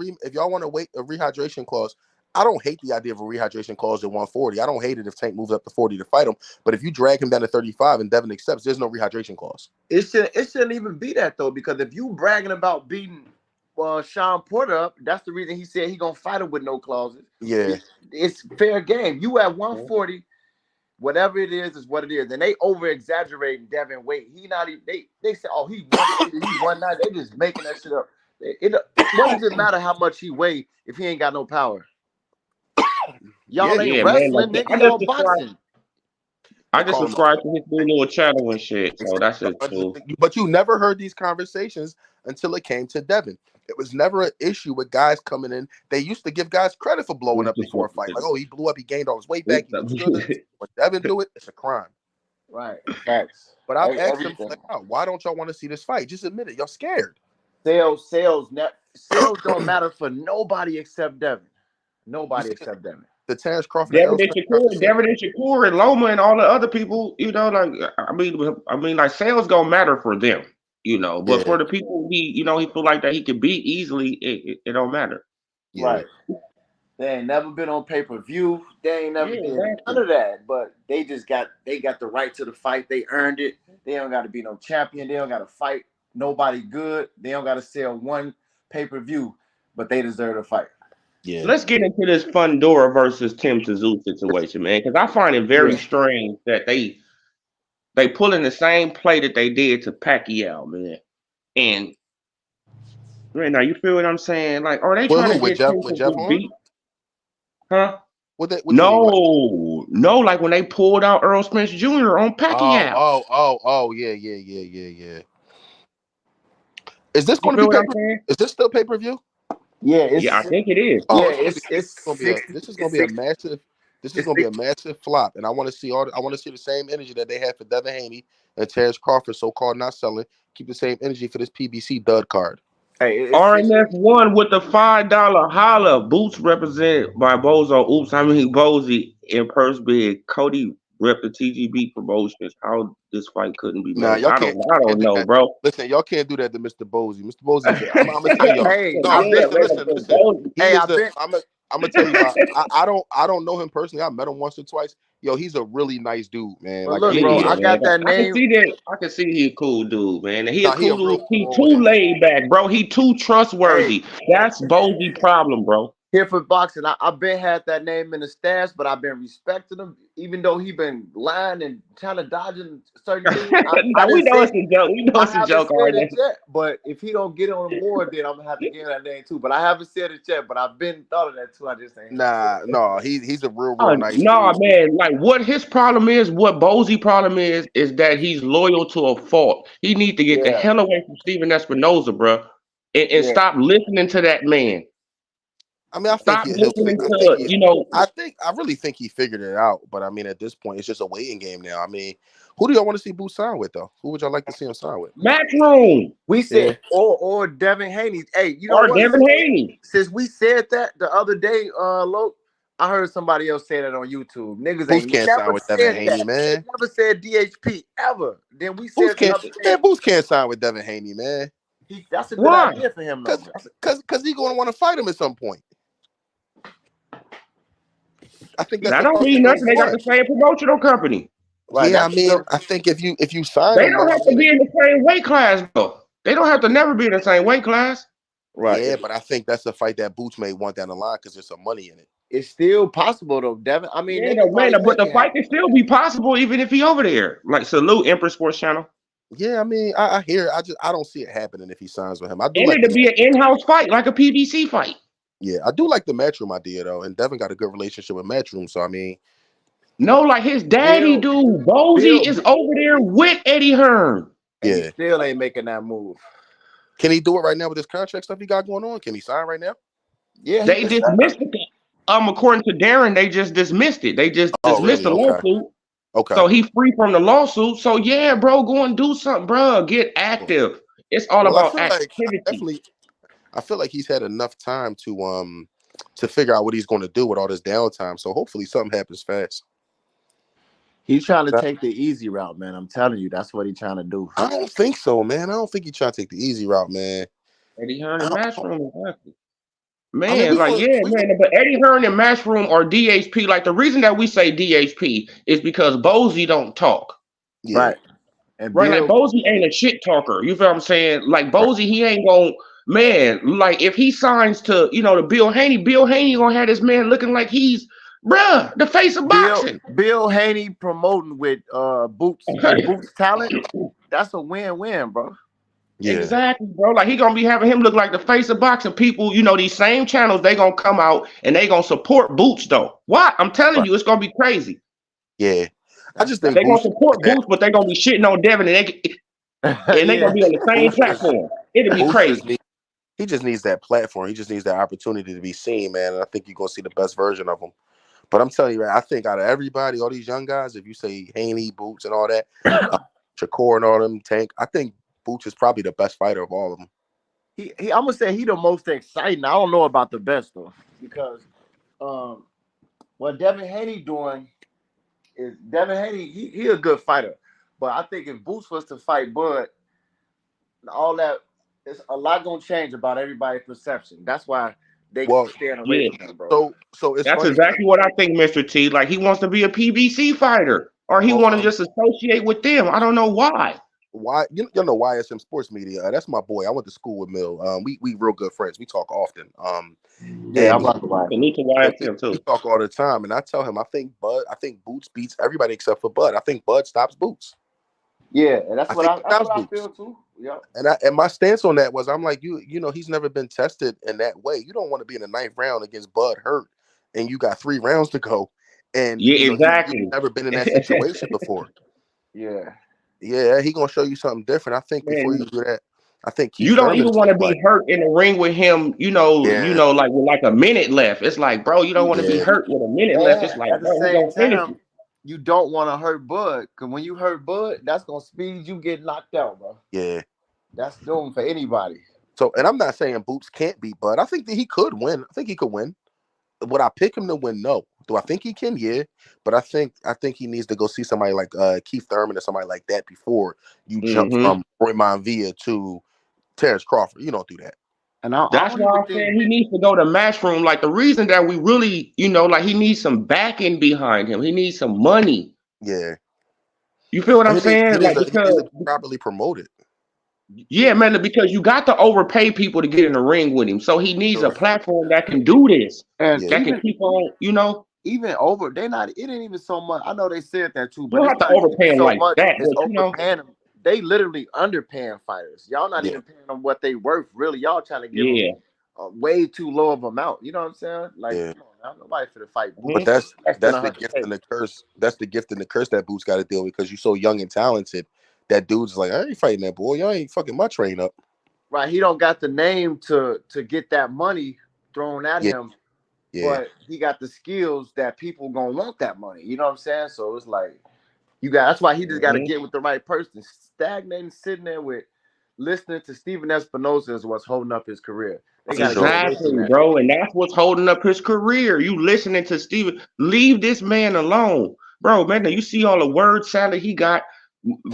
to wait a rehydration clause, I don't hate the idea of a rehydration clause at 140. I don't hate it if Tank moves up to 40 to fight him. But if you drag him down to 35 and Devin accepts, there's no rehydration clause. It shouldn't even be that though, because if you bragging about beating Sean Porter up, that's the reason he said he gonna fight him with no clauses. Yeah. It's fair game. You at 140. Whatever it is what it is. And they over exaggerating Devin weight. He not even they say, oh, he 180, he 190. They just making that shit up. What does it matter how much he weigh if he ain't got no power? Yeah. Y'all ain't Yeah, man. wrestling, Like nigga. Y'all boxing. They I just call him subscribed to his new little channel and shit. So that's it too. But you never heard these conversations until it came to Devin. It was never an issue with guys coming in. They used to give guys credit for blowing up before a fight. Like, oh, he blew up, he gained all his weight back, he looks good. When Devin do it, it's a crime. Right. Facts. But I've asked him Everything. flat out, why don't y'all want to see this fight? Just admit it. Y'all scared. Sales don't matter for nobody except Devin. Nobody except Devin. The Terrence Crawford and Devin Errol and Spence Shakur, conversation. Devin and Shakur and Loma and all the other people, like like sales gonna matter for them, but Yeah, for the people he feel like that he can beat easily, it don't matter. yeah. Right. They ain't never been on pay-per-view. They ain't never Yeah, did none exactly. of that. But they got the right to the fight. They earned it. They don't got to be no champion. They don't got to fight nobody good. They don't got to sell one pay-per-view, but they deserve to fight. Yeah. Let's get into this Fundora versus Tim Tszyu situation, man, because I find it very Yeah. strange that they pull in the same play that they did to Pacquiao, man. And man, now you feel what I'm saying? Like, are they Well, trying who to get Tim With Jeff Tszyu on? beat? Huh? What you mean? Like, No, like when they pulled out Earl Spence Jr. on Pacquiao. yeah. Is this You going to feel be what pay I'm per? saying? Is this still pay per view? Yeah, Yeah, I think it is. yeah, It's gonna be it's gonna be a 60. this is gonna It's be a 60. massive this is It's gonna be a 60. massive flop, and I want to see I want to see the same energy that they had for Devin Haney and Terrence Crawford, so called not selling. Keep the same energy for this PBC dud card. Hey, it's 60. RNF one with the $5 holla. Boots represented by Bozo. Oops, I mean Bozy and Purse Big. Cody rep the TGB promotions. How this fight couldn't be Nah, made? y'all I can't don't I don't do know, that. bro. Listen, y'all can't do that to Mr. Bozy. Mr. Bozy is I'm gonna tell y'all. Hey, No, I've Yeah, been. listen. man, Listen. Bozy. He Hey, is I've the been. I'm gonna tell you about I don't know him personally. I met him once or twice. Yo, he's a really nice dude, man. But Like look, Yeah, bro, he I is, man. got that I can name. see that. I can see he a cool dude, man. And he a nah, he a cool real dude. He cool too head, man. laid back, bro. He too Hey, trustworthy. That's Bozy problem, bro. here for boxing, I've been had that name in the stash, but I've been respecting him, even though he been lying and kind of dodging certain things. I Now we didn't know say it's a joke. We know I it's a haven't joke, said it RNF. yet, but if he don't get on the board, then I'm gonna have to give him that name too. But I haven't said it yet, but I've been thought of that too. I just ain't said Nah, it. no, he's a Oh, real nice no, dude. man. Like what his problem is, what Bozy problem is that he's loyal to a fault. He need to get the Yeah, hell away from Steven Espinoza, bro, and yeah. stop listening to that man. I mean, I think Stop he'll. listening I think to, he. I really think he figured it out. But I mean, at this point, it's just a waiting game now. I mean, who do y'all want to see Boots sign with though? Who would y'all like to see him sign with? Matchroom We Yeah, said or Devin Haney. Hey, you know or what? Devin Haney. Since we said that the other day, Lo, I heard somebody else say that on YouTube. Niggas Boots ain't can't sign never with Devin said Haney, that. They man. never said DHP ever. Then we Boots said the can't. other day, Man, Boots can't sign with Devin Haney, man. that's a good Why? idea for him though. Cause he gonna want to fight him at some point. I think that's That the don't first mean thing nothing. Boots They got want. the same promotional company. Right. Yeah, I That's mean, still I think if you sign They him, don't man, have I to mean, be in the same weight class, though. They don't have to never be in the same weight class. right. yeah, but I think that's a fight that Boots may want down the line because there's some money in it. It's still possible though, Devin. I mean, Yeah, they no, could man, probably but make the it fight happen. can still be possible even if he over there. Like salute Empress Sports Channel. Yeah, I mean, I hear it. I don't see it happening if he signs with him. I do And like it'll the be an in-house fight, like a PBC fight. yeah, I do like the Matchroom idea though, and Devin got a good relationship with Matchroom, so I mean, No, like his daddy Bill, dude, Bozy Bill, is over there with Eddie Hearn. and he yeah. still ain't making that move. Can he do it right now with this contract stuff he got going on? Can he sign right now? Yeah, he They can sign. dismissed it. According to Darren, they just dismissed it. They just Oh, dismissed really? the Okay, lawsuit. okay. So he free from the lawsuit. So yeah, bro, go and do something, bro. Get active. It's all Well, about activity. I feel like he's had enough time to figure out what he's going to do with all this downtime. So hopefully something happens fast. He's trying to take the easy route, man. I'm telling you, that's what he's trying to do. I don't think so, man. I don't think he's trying to take the easy route, man. Eddie Hearn and I, Matchroom is active. I mean, Man, like yeah, man. But Eddie Hearn and Matchroom or DHP, like the reason that we say DHP is because Bozy don't talk. yeah, Right. And Right? Like Bill, Bozy ain't a shit talker. You feel what I'm saying? Like right. Bozy, he ain't gonna man, like if he signs to Bill Haney gonna have this man looking like he's bruh, the face of boxing. Bill Haney promoting with Boots talent. That's a win-win, bro. Yeah, Exactly, bro. Like he gonna be having him look like the face of boxing. People, these same channels, they gonna come out and they gonna support Boots though. What? I'm telling right. you, it's gonna be crazy. Yeah. I just think They gonna Boots. support Boots, but they gonna be shitting on Devin and they Yeah. gonna be on the same Boots just platform. It'll be Boots just crazy. need. He just needs that platform. He just needs that opportunity to be seen, man. And I think you're gonna see the best version of him. But I'm telling you, right, I think out of everybody, all these young guys, if you say Haney, Boots, and all that, Shakur and all them, Tank, I think Boots is probably the best fighter of all of them. I'm gonna say he the most exciting. I don't know about the best though, because what Devin Haney doing is Devin Haney. He a good fighter, but I think if Boots was to fight Bud, all that it's a lot gonna change about everybody's perception. That's why they Well, staying away Yeah. from him, bro. so it's That's funny. exactly what I think, Mr. T. Like he wants to be a PBC fighter, or he Well, want to just associate with them. I don't know why. Why you know YSM Sports Media? That's my boy. I went to school with Mill. We real good friends. We talk often. Yeah, And I'm about to watch. Salute to and we, YSM we too. talk all the time. And I tell him, I think Boots beats everybody except for Bud. I think Bud stops Boots. Yeah, and I think he that's stops what I Boots. feel too. Yep. And my stance on that was, I'm like, you know, he's never been tested in that way. You don't want to be in the 9th round against Bud Hurt, and you got 3 rounds to go, and Yeah, you know you've exactly. never been in that situation before. Yeah. Yeah, he gonna show you something different. I think before Man, you do that, I think you Keith don't Thurman even is want to like, be hurt in the ring with him, yeah, like with like a minute left. It's like, bro, you don't want to be yeah, hurt with a minute left. And It's like, at the bro, he same gonna finish time, you. you don't want to hurt Bud, because when you hurt Bud, that's gonna speed you get knocked out, bro. yeah. That's doomed for anybody. So, and I'm not saying Boots can't beat Bud. I think that he could win. I think he could win. Would I pick him to win? No. Do I think he can? Yeah. But I think he needs to go see somebody like Keith Thurman or somebody like that before you jump Hmm. from Roy Monvia to Terrence Crawford. You don't do that. And I That's don't why even I said think. he needs to go to Matchroom. Like the reason that we really, like he needs some backing behind him. He needs some money. Yeah. You feel what And I'm saying? Like he needs to because be properly promoted. yeah, man, because you got to overpay people to get in the ring with him. So he needs a Sure. platform that can do this. And Yeah. That can keep on, even over, they not. It ain't even so much. I know they said that too, you but don't it's have to not even overpay him so like much. that, It's but overpaying them. They literally underpaying fighters. Y'all not Yeah. even paying them what they worth. Really, y'all trying to give them yeah. a way too low of amount. You know what I'm saying? Like, Yeah. come on, now, nobody for the fight But Boots Mhm. for that's less than that's the 100K. gift and the curse. That's the gift and the curse that Boots got to deal with because you're so young and talented. That dude's like, I ain't fighting that boy. Y'all ain't fucking my train up. Right? He don't got the name to get that money thrown at Yeah. him, Yeah. but he got the skills that people gonna want that money. You know what I'm saying? So it's like you got. That's why he just got to Mhm. get with the right person. Stagnating, sitting there with listening to Steven Espinosa is what's holding up his career. They For got to get sure. away from Exactly, that. bro. And that's what's holding up his career. You listening to Steven. Leave this man alone. Bro, man, you see all the word salad he got.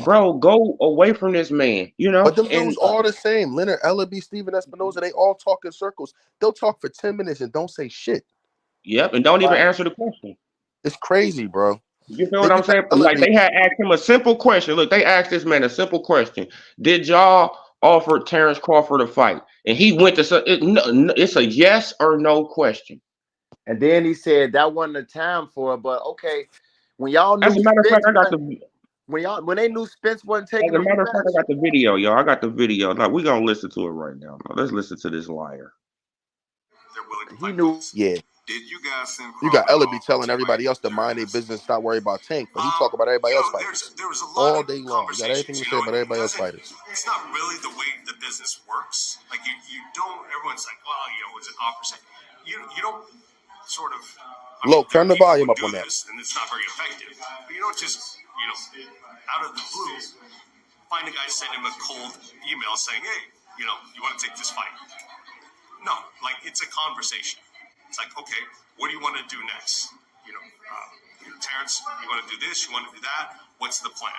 Bro, go away from this man, But them dudes And all the same. Leonard Ellaby, Steven Espinoza, they all talk in circles. They'll talk for 10 minutes and don't say shit. yep, and don't even Right. answer the question. It's crazy, bro. You feel Then what you I'm got saying? Like Ellaby. they had asked him a simple question. Look, they asked this man a simple question. Did y'all offer Terrence Crawford a fight? And he went to it's a yes or no question. And then he said that wasn't the time for it. But okay, when y'all As knew a matter of fact, Spence I got wasn't, the when they knew Spence wasn't as taking a a matter of fact, I rematch, got the video, y'all. I got the video. Now we're gonna listen to it right now. Let's listen to this liar. they're willing to he fight knew. Boots. Yeah. Did you guys send You got Crawford an Ellaby offer telling to fight everybody else to mind their Derrick? business, stop worrying about Tank. But he talk about everybody else fighters There was a lot all of day long. You got anything conversations. to You say know, about it everybody else doesn't. fighters. It's not really the way the business works. Like you don't. Everyone's like, well, it's an offer. You don't sort of. I mean, Look, there turn are the people who volume up do on that. this, and it's not very effective. But you don't just out of the blue find a guy, send him a cold email saying, hey, you want to take this fight? No, like it's a conversation. It's like, okay, what do you want to do next? Terrence, you want to do this? You want to do that? What's the plan?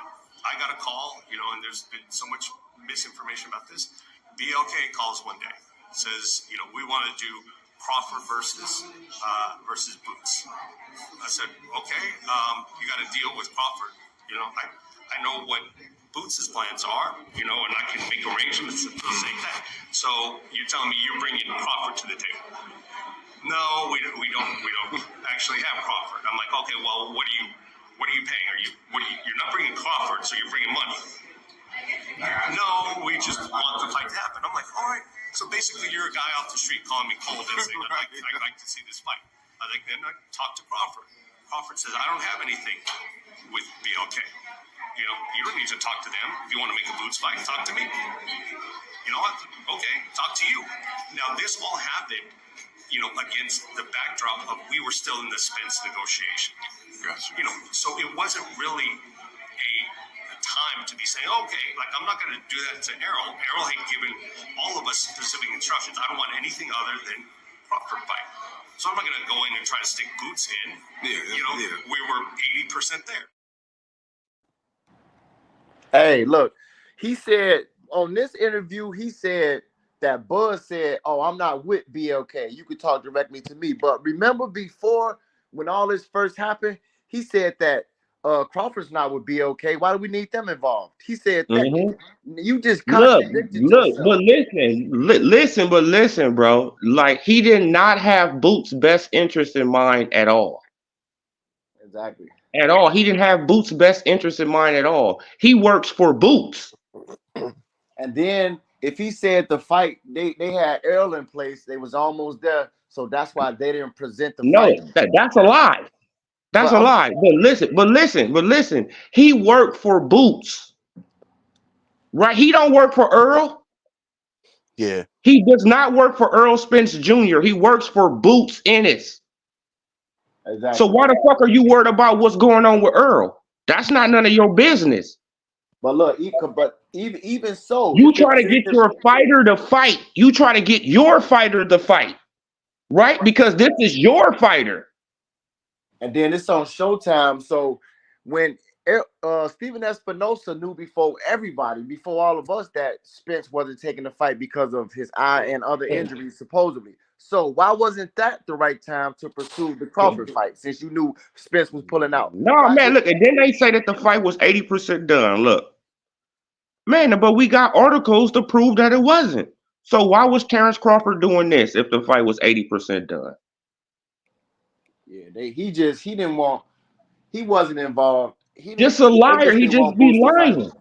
I got a call, and there's been so much misinformation about this. BLK calls one day, says, we want to do Crawford versus Boots. I said, okay, you got to deal with Crawford. I know what Boots' plans are, and I can make arrangements at the same thing. So you're telling me you're bringing Crawford to the table? No, we don't actually have Crawford. I'm like, okay, well, what are you paying? You're not bringing Crawford, so you're bringing money. No, we just want the fight to happen. I'm like, all right. So basically, you're a guy off the street calling me cold and saying, I'd like to see this fight. Then I talked to Crawford. Crawford says, I don't have anything with BLK. You don't need to talk to them. If you want to make a Boots fight, talk to me. You know what? Okay, talk to you. Now, this all happened, against the backdrop of we were still in the Spence negotiation. Gotcha. So it wasn't really a time to be saying, okay, like I'm not going to do that to Errol. Errol had given all of us specific instructions. I don't want anything other than Crawford fight. So I'm not going to go in and try to stick Boots in. We were 80% there. Hey, look, he said on this interview, he said that Buzz said, oh, I'm not with BLK. You could talk directly to me. But remember before when all this first happened, he said that Crawford's not would be okay. Why do we need them involved? He said that Hmm. you just Look, contradicted look, yourself. but listen, bro. Like he did not have Boots' best interest in mind at all. Exactly. At all. He didn't have Boots' best interest in mind at all. He works for Boots. And then if he said the fight, they had Errol in place, they was almost there, so that's why they didn't present the No, fight. that's a lie. That's But a lie. But listen. He worked for Boots, right? He don't work for Earl. Yeah. He does not work for Earl Spence Jr. He works for Boots Ennis. So exactly. why the fuck are you worried about what's going on with Earl? That's not none of your business. But look, even so, You try to get your fighter to fight. You try to get your fighter to fight, right? Because this is your fighter. and then it's on Showtime. So when Steven Espinosa knew before everybody, before all of us, that Spence wasn't taking the fight because of his eye and other injuries, supposedly. So why wasn't that the right time to pursue the Crawford fight, since you knew Spence was pulling out? No, Why? man, look, and then they say that the fight was 80% done. Look, man, but we got articles to prove that it wasn't. So why was Terrence Crawford doing this if the fight was 80% done? Yeah, he didn't want, he wasn't involved. Just a They liar. just He didn't just want Boots be to fight him. lying.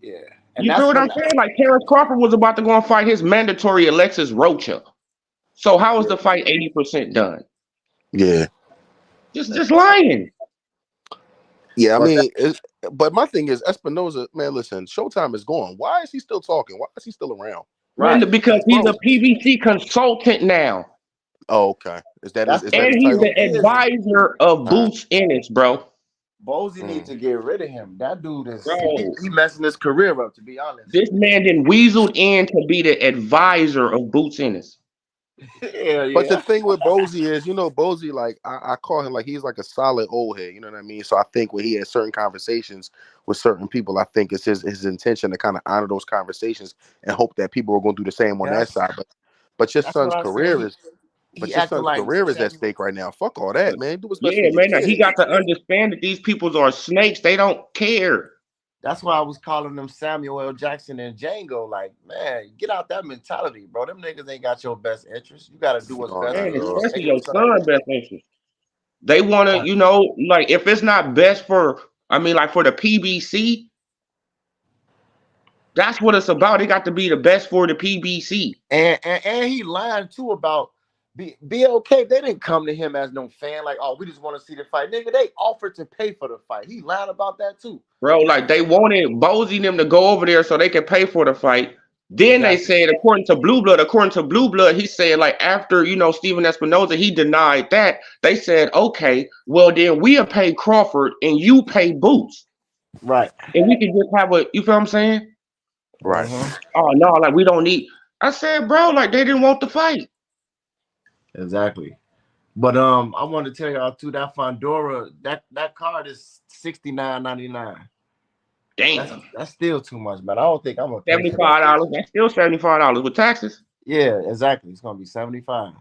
Yeah, and You feel that's what when I'm saying? Like Terrence Crawford was about to go and fight his mandatory Alexis Rocha. So how is yeah, the fight 80% done? Yeah. Just lying. Yeah. I but mean, but my thing is Espinoza, man, listen, Showtime is gone. Why is he still talking? Why is he still around? right. Because he's Bro. a PBC consultant now. Oh, okay. Is that That's is that And his he's title? the advisor of Uh, Boots Ennis, bro. Bosey needs mm. to get rid of him. That dude is Bro, he messing his career up, to be honest. this man then weaseled in to be the advisor of Boots Ennis. Yeah, But the yeah. thing with Bozy is, Bozy, like I call him like he's like a solid old head. You know what I mean? So I think when he has certain conversations with certain people, I think it's his intention to kind of honor those conversations and hope that people are going to do the same on that That's side. But your that's what son's I said. career is, He acting like at Samuel. stake right now. Fuck all that, man. Do what's best for Yeah, your man. He kid. got to understand that these people are snakes. They don't care. That's why I was calling them Samuel L. Jackson and Django. Like, man, get out that mentality, bro. Them niggas ain't got your best interest. You got to do what's No, best not Man, for at you. all. especially Make your your son. son best interest. They want to, like if it's not best for, I mean, like for the PBC, that's what it's about. It got to be the best for the PBC. And he lied too about be okay. They didn't come to him as no fan. Like, oh, we just want to see the fight, nigga. They offered to pay for the fight. He lied about that too. Bro, like they wanted Bozy them to go over there so they could pay for the fight. Then they Exactly. said, according to Blue Blood, he said, like, after, Steven Espinoza, he denied that. They said, okay, well, then we'll pay Crawford and you pay Boots. Right. And we can just have a, you feel what I'm saying? Right. Oh, no, like, we don't need. I said, bro, like, they didn't want the fight. Exactly. But I want to tell y'all too, that Fundora, that card is $69.99. Damn. That's still too much, man. I don't think I'm gonna pay for that. $75. That's still $75 with taxes. Yeah, exactly. It's gonna be 75,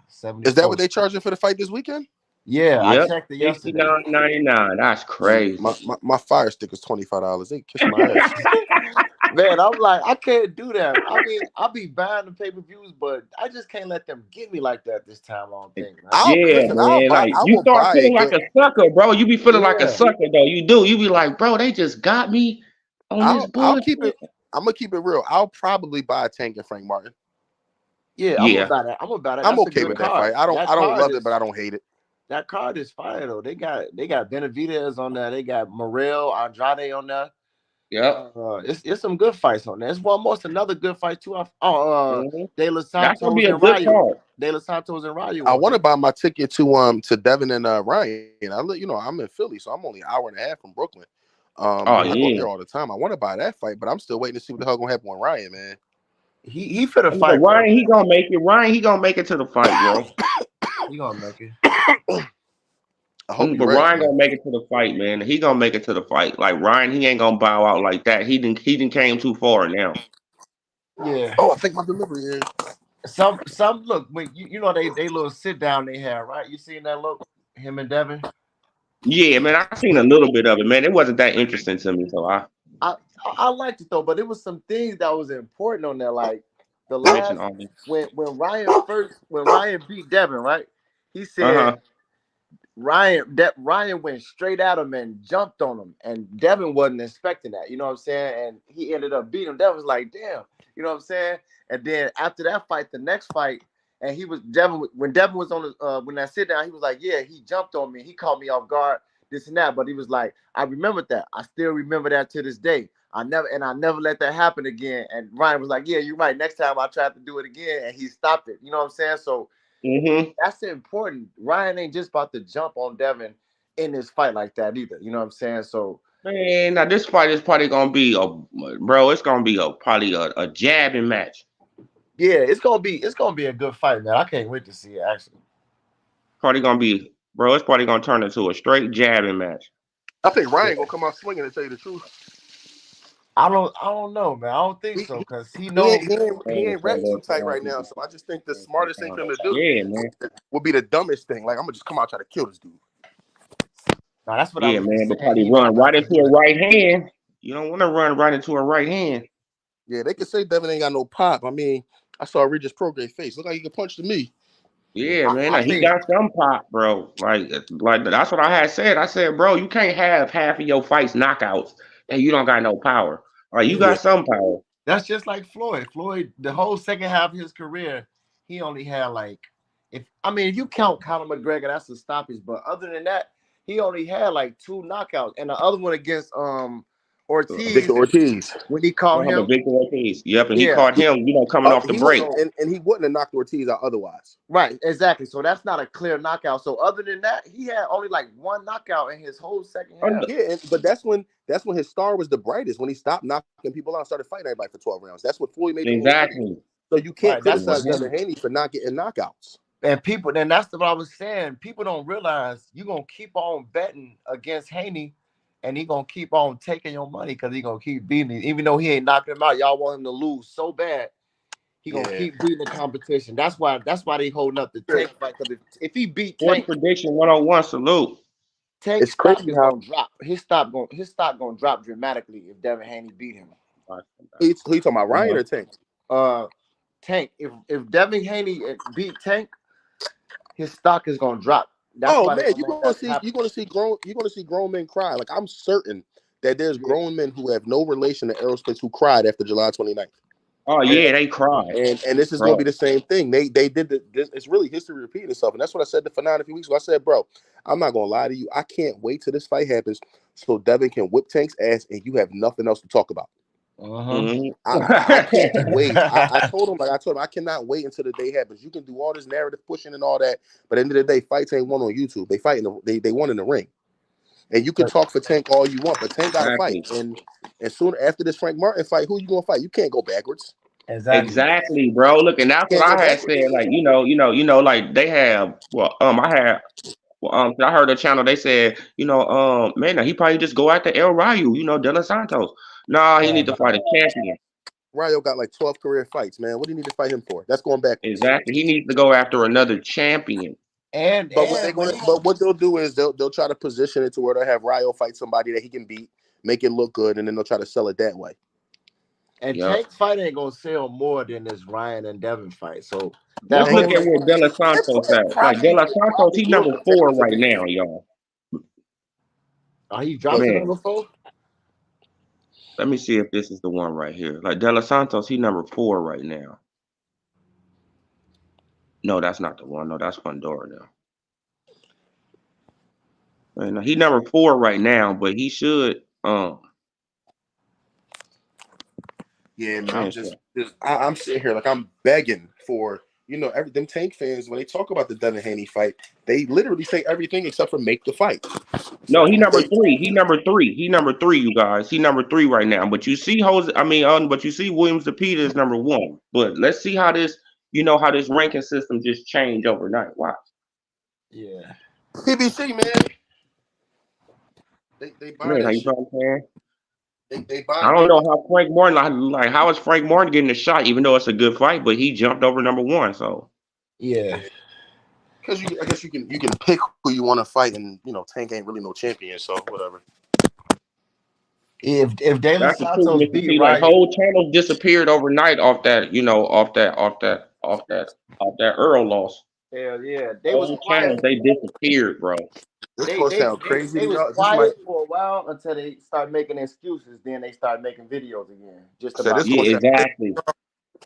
Is that 74. what they charging for the fight this weekend? Yeah, I Yep. checked it yesterday. $69.99. That's crazy. My fire stick is $25. They kiss my ass. Man, I'm like, I can't do that. I mean, I'll be buying the pay-per-views, but I just can't let them get me like that this time. I don't think, man. Yeah, man. Like I you will start buy feeling it, like but a sucker, bro. You be feeling like a Yeah, sucker, though. You do. You be like, bro, they just got me on this I'll keep bullshit. it. I'm gonna keep it real. I'll probably buy a Tank and Frank Martin. yeah. I'm Yeah. about that. I'm about it. I'm That's a okay good with that card. fight. I That don't card love it, is but I don't hate it. that card is fire though. They got Benavidez on there. They got Morel, Andrade on there. Yep. It's some good fights on there. It's almost another good fight too. Hmm. De Los That's gonna be Santos a and good Ryu. card. De Los Santos and Ryu I on want to there. buy my ticket to Devin and Ryan. I'm in Philly, so I'm only an hour and a half from Brooklyn. Oh I go yeah. there all the time. I want to buy that fight, but I'm still waiting to see what the hell gonna happen with Ryan, man. He for the And so fight, bro. Ryan, he gonna make it. Ryan, he gonna make it to the fight, bro. He gonna make it. I hope But you're right, Ryan man. gonna make it to the fight, man. He gonna make it to the fight. Like Ryan, he ain't gonna bow out like that. He didn't came too far now. Yeah. Oh, I think my delivery is. Some look when you know they little sit down they had, right? You seen that look? Him and Devin? Yeah, man, I seen a little bit of it, man. It wasn't that interesting to me, so I I liked it though, but it was some things that was important on there, like the mentioned last all this. when Ryan beat Devin, right? He said Uh-huh. Ryan went straight at him and jumped on him, and Devin wasn't expecting that. You know what I'm saying? And he ended up beating him. Devin was like, "Damn," you know what I'm saying? And then after that fight, the next fight, and he was Devin when Devin was on the when I sit down, he was like, "Yeah, he jumped on me. He caught me off guard, this and that." But he was like, "I remembered that. I still remember that to this day. I never let that happen again." And Ryan was like, "Yeah, you're right. Next time I tried to do it again, and he stopped it." You know what I'm saying? So Mm-hmm. that's important. Ryan ain't just about to jump on Devin in this fight like that either. You know what I'm saying? So Man, now this fight is probably gonna be bro. It's gonna be probably a jabbing match. yeah, it's gonna be a good fight, man. I can't wait to see it actually. Probably gonna be, bro. It's probably gonna turn into a straight jabbing match. I think Ryan Yeah. gonna come out swinging to tell you the truth. I don't know, man. I don't think He, so he, because he he know ain't he ain't he Man, ain't so ready too look, tight right now. So I just think the smartest thing for him to do yeah, man. would be the dumbest thing. Like I'm gonna just come out try to kill this dude. now that's what I Yeah, was man. just But saying. probably He know run not right to into do a that. right hand. You don't want to run right into a right hand. Yeah, they could say Devin ain't got no pop. I mean, I saw Regis Prograde face. Look like he could punch to me. Yeah, Yeah, man. I He think got some pop, bro. Like that's what I had said. I said, bro, you can't have half of your fights knockouts and you don't got no power. Like you yeah. Yeah, got some power. That's just like Floyd. Floyd, the whole second half of his career, he only had like, if you count Conor McGregor, that's a stoppage. But other than that, he only had like two knockouts, and the other one against Victor Ortiz Ortiz. when he caught Muhammad him. Victor Ortiz. Yep, and he Yeah, caught him, coming off the He wouldn't, break. so and he wouldn't have knocked Ortiz out otherwise. right, exactly. So that's not a clear knockout. So other than that, he had only like one knockout in his whole second half. Yeah, but that's when his star was the brightest. When he stopped knocking people out, and started fighting everybody for 12 rounds. That's what Floyd made the most money. Exactly. So you can't Right, that's criticize what. Mhm. Devin Haney for not getting knockouts. And people, then that's what I was saying. People don't realize you're gonna keep on betting against Haney, and he gonna keep on taking your money because he gonna keep beating you. Even though he ain't knocking him out, y'all want him to lose so bad. He gonna Yeah, keep beating the competition. That's why they holding up the Tank fight. Because if he beat Sports Tank, prediction 101 salute. Tank's it's stock crazy is how gonna drop. His stock gonna drop dramatically if Devin Haney beat him. he talking about Ryan or Tank. Uh, Tank. If Devin Haney beat Tank, his stock is gonna drop. That's Oh why they man, gonna make that happen. you're gonna see grown men cry. Like I'm certain that there's Yeah. grown men who have no relation to Errol Spence who cried after July 29th. Oh Oh yeah. yeah, they cried, And this is going to bro. be the same thing. They did it's really history repeating itself, and that's what I said to Fanon a few weeks ago. I said, bro, I'm not going to lie to you. I can't wait till this fight happens so Devin can whip Tank's ass and you have nothing else to talk about. Uh-huh. Mhm. I can't wait. I told him I cannot wait until the day happens. You can do all this narrative pushing and all that, but at the end of the day, fights ain't won on YouTube. They fight they won in the ring. And you can talk for Tank all you want, but Tank got to fight. Exactly. And soon after this Frank Martin fight, who you going to fight? You can't go backwards. Exactly. Exactly, bro. Look, and that's You what can't go I had said. backwards. Like, like they have. Well, I had. Well, I heard a channel. They said, man, he probably just go after El Rayo. De Los Santos. Nah, he need to fight a champion. Ryo got like 12 career fights, man. What do you need to fight him for? That's going backwards. Exactly. He needs to go after another champion. But what they'll do is they'll try to position it to where they'll have Ryo fight somebody that he can beat, make it look good, and then they'll try to sell it that way. And Yep. Tank's fight ain't gonna sell more than this Ryan and Devin fight. So that Let's look whole at where De Los Santos at. Like De Los It Santos, probably he will number for Tank 4 to take right it. now, y'all. he dropped But to Man, number 4. let me see if this is the one right here. Like De Los Santos, he number 4 right now. No, that's not the one. No, that's Fundora now. Man, he number 4 right now, but he should. yeah, man, Man, so I'm sitting here like I'm begging for every them Tank fans when they talk about the Devin Haney fight, they literally say everything except for make the fight. no, he number 3. He number 3. He number 3, you guys. He number 3 right now. But you see but you see Williams the Peter is number 1. But let's see how this, how this ranking system just changed overnight. Watch. Yeah. PBC, man, they buy Man, how that you shit. know what I'm saying? They buy I they don't know how Frank Martin like how is Frank Martin getting a shot, even though it's a good fight, but he jumped over number 1. So Yeah. Because I guess you can pick who you want to fight, and Tank ain't really no champion, so whatever. If De Los That's the truth, Santos Mr. beat P. Like Ryan, whole channels disappeared overnight off that, off that Earl loss. hell yeah, they was Whole channels quiet. they disappeared, bro. This They gonna they sound they, crazy they to was y'all. This might quiet for a while until they start making excuses. Then they start making videos again, just I said this about gonna Yeah, shit. sound crazy. exactly.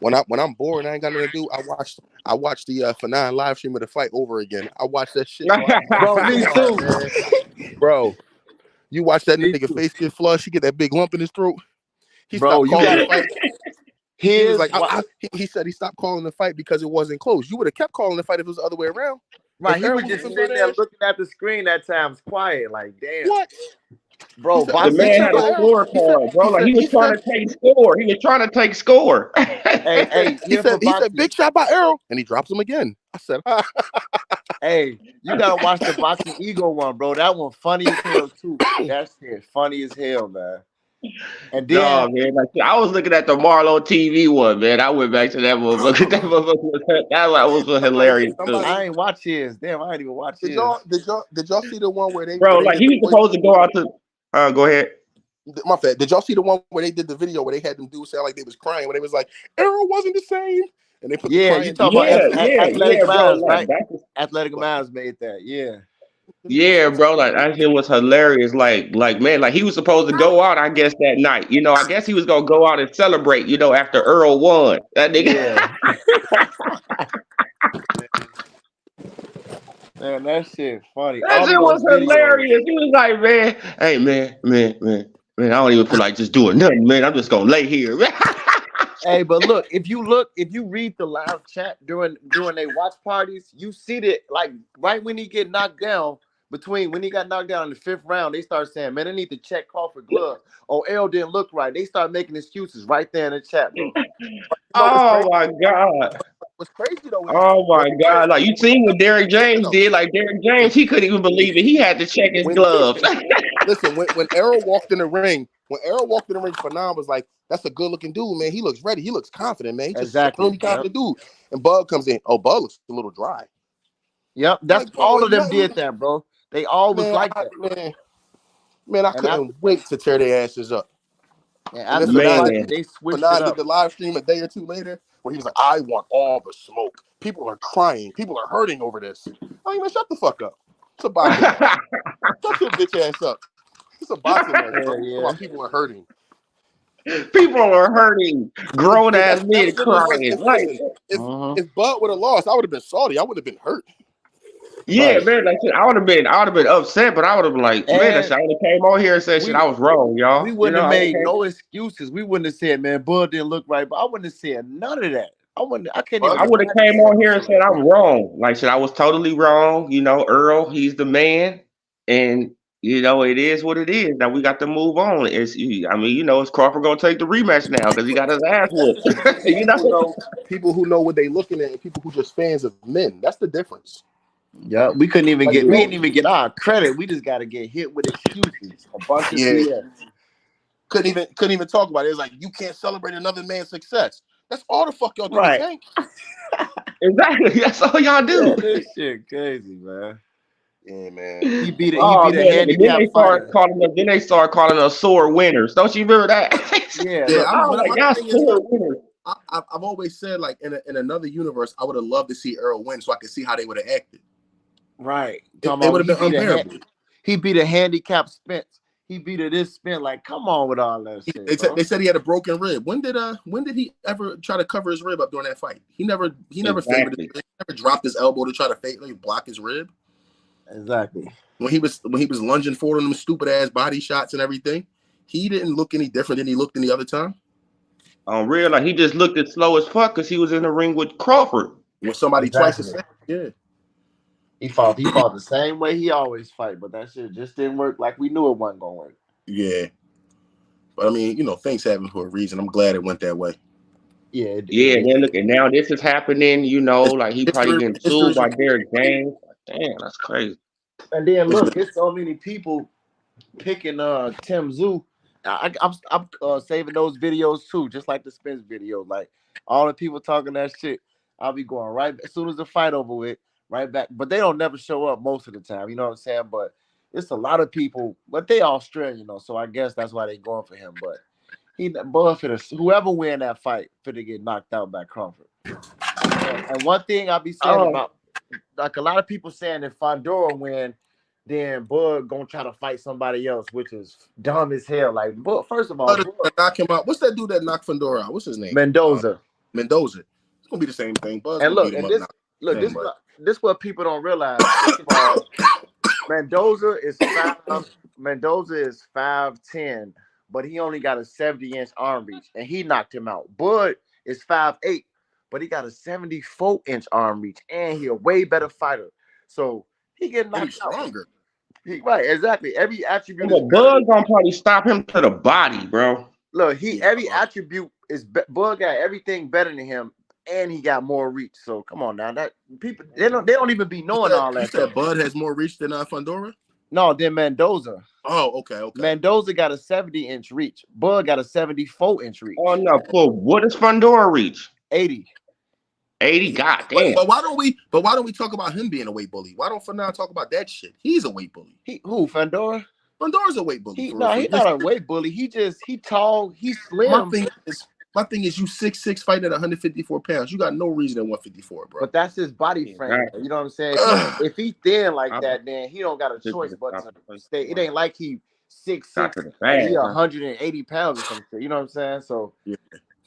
When I'm bored and I ain't got nothing to do, I watched the Fanon live stream of the fight over again. I watched that shit so I can get Bro, my me mind, too. man. Bro, you watch that Me nigga too. face get flushed, he get that big lump in his throat. He Bro, stopped you calling got the it. fight. He was Here's like, what. he said he stopped calling the fight because it wasn't close. You would have kept calling the fight if it was the other way around. Right, If he Errol was was just whipping sitting butt there ass, looking at the screen at times, quiet, like damn, what? He bro. said, The "Oh, big Boxing man shot had a by still. Errol." scorecard, bro. Like He he was trying said, to take score. He was trying to take score. Hey, he here for said, boxing. big shot by Errol, and he drops him again. I said, Hey, you gotta watch the boxing ego one, bro. That one funny as hell too. That shit funny as hell, man. And No, then, man. Like I was looking at the Marlo TV one, man. I went back to that motherfucker. That was hilarious too, I ain't watch his. Damn, I ain't even watch did his. y'all see the one where bro. they Like did he the was voice? supposed to go out to. Go ahead. My bad. Did y'all see the one where they did the video where they had them dudes sound like they was crying when they was like, Errol wasn't the same, and they put the Yeah, you crying talk dude about on Yeah, stage. Athletic bro. Minds, Like right? that's Athletic Like, Minds made that. Yeah. yeah, bro. Like that shit was hilarious. Like man, like he was supposed to go out. I guess that night. I guess he was gonna go out and celebrate. After Earl won. That nigga. Yeah. Man, that shit funny. That All shit of was those videos. hilarious. He was like, man, hey, man, I don't even feel like just doing nothing, man. I'm just gonna lay here. Hey, but look, if you read the live chat during they watch parties, you see that like right when he get knocked down, between when he got knocked down in the fifth round, they start saying, "Man, I need to check Crawford gloves." Oh, Errol didn't look right. They start making excuses right there in the chat, bro. you know what's crazy? Oh my god. What's crazy though is Oh when my god. Like you seen what Derrick James did. Like Derrick when James, he couldn't even believe it. He had to check his when gloves. listen when Errol walked in the ring, Fanon was like, "That's a good looking dude, man. He looks ready. He looks confident, man. He's just a Exactly. really Yep. confident dude." And Bud comes in. Oh, Bud looks a little dry. Yep. I'm That's like, bro, all of ain't them nothing, did that, bro. They all was man. like that. I And after couldn't wait to tear their asses up. and And then after the fight, Man. they switched it Fanon did up. the live stream a day or two later where he was like, "I want all the smoke. People are crying. People are hurting over this." I mean, man, shut the fuck up. It's a boxing match. Shut your bitch ass up. It's a boxing match, bro. Yeah, Talk yeah. about people are hurting. People are hurting. Grown ass men That's literally what. crying. If Like listen, Uh-huh. if Bud would have lost, I would have been salty. I would have been hurt. yeah, Right. man. Like shit, I would have been upset, but I would have been like, man, that And shit, I would have came on here and said, shit, we I was wrong, we y'all. wouldn't have I would made have no excuses. We wouldn't have said, man, Bud didn't look right, but I wouldn't have said none of that. I can't Bud, even I would have imagine came saying on no here and shit said like I'm that. wrong. Like said I was totally wrong. Earl, he's the man, and it is what it is. Now we got to move on. It's Crawford gonna take the rematch now because he got his ass whooped. people who know what they looking at, and people who just fans of men. That's the difference. Yeah, we couldn't even Like, get we didn't even get our credit. We just gotta get hit with excuses. A bunch of yeah, BS. couldn't even talk about it. It's like you can't celebrate another man's success. That's all the fuck y'all do with Right. Tank. Exactly. That's all y'all Yeah, do. this shit crazy, man. Yeah, man. He Oh beat a man, look, and then they handicapped start fighter. calling us. Then they start calling us sore winners. Don't you remember that? Yeah, Yeah, look, Oh, but like my y'all thing is sore like winners. I've always said like in another universe, I would have loved to see Errol win so I could see how they would have acted. right. It, Talking it about would have been unbearable. he beat a handicapped Spence. He beat a this Spence. Like, come on with all that shit, They bro. said he had a broken rib. When did he ever try to cover his rib up during that fight? He never favored it. Exactly. He never dropped his elbow to try to block his rib. Exactly. When he was lunging forward on them stupid ass body shots and everything, he didn't look any different than he looked any other time. On real, like he just looked as slow as fuck because he was in the ring with Crawford. When somebody twice as Exactly. fast, yeah. He fought the same way he always fight, but that shit just didn't work like we knew it wasn't gonna work. Yeah. But I mean, things happen for a reason. I'm glad it went that way. Yeah, Yeah, it then look, and now this is happening. It's, Like he probably history, getting sued history's by repeating. Derrick James. Like, damn, that's crazy. and then It's, look, it's so many people picking Tszyu. I'm saving those videos too, just like the Spence video. Like all the people talking that shit, I'll be going right as soon as the fight over with. right back. But they don't never show up most of the time. You know what I'm saying? But it's a lot of people, but they Australian, so I guess that's why they going for him. But whoever win that fight finna get knocked out by Crawford. And one thing I'll be saying about, like, a lot of people saying if Fundora win, then Bud gonna try to fight somebody else, which is dumb as hell. Like, but first of all, Bud knock him out. What's that dude that knocked Fundora out? What's his name? Mendoza. Mendoza. It's gonna be the same thing. Bud's And gonna beat him up. This what people don't realize. First of all, Mendoza is 5'10", but he only got a 70-inch arm reach, and he knocked him out. Bud is 5'8", but he got a 74-inch arm reach, and he a way better fighter. So he get knocked stronger. Right, exactly. Every attribute. But Bud gonna probably stop him to the body, bro. Look, every attribute is Bud got everything better than him, and he got more reach. So come on now, that people they don't even be knowing all that. You said Bud has more reach than Fundora? No, then Mendoza. Oh, okay. Mendoza got a 70-inch reach. Bud got a 74-inch reach. Oh no, what does Fundora reach? 80. 80, goddamn. But why don't we talk about him being a weight bully? Why don't Fundora talk about that shit? He's a weight bully. Fundora? Fundora's a weight bully. He's not a weight bully. He tall, he's slim. My thing is you 6'6" fighting at 154 pounds. You got no reason at 154, bro. But that's his body frame. Right. You know what I'm saying? If he thin like that, then he don't got a choice but to stay. It ain't like he 6'6", and he 180 pounds or something. You know what I'm saying? So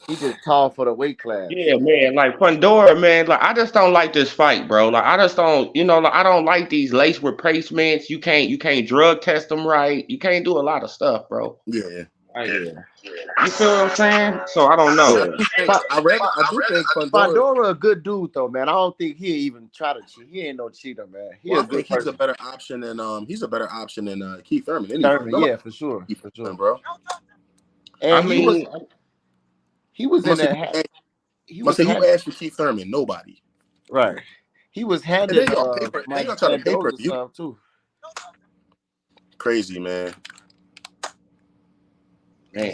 he just tall for the weight class. Yeah, man. Like Fundora, man. Like I just don't like this fight, bro. Like I just don't, like I don't like these lace replacements. You can't drug test them right. You can't do a lot of stuff, bro. Yeah. You feel what I'm saying? So I don't know. I do think Fundora a good dude though, man. I don't think he'll even try to cheat. He ain't no cheater, man. I think he's a better option than Keith Thurman. Yeah, for sure, bro. And he was in that. Who asked for Keith Thurman? Nobody. Right. He was handed. They gonna try to pay per view too. Crazy, man. Man.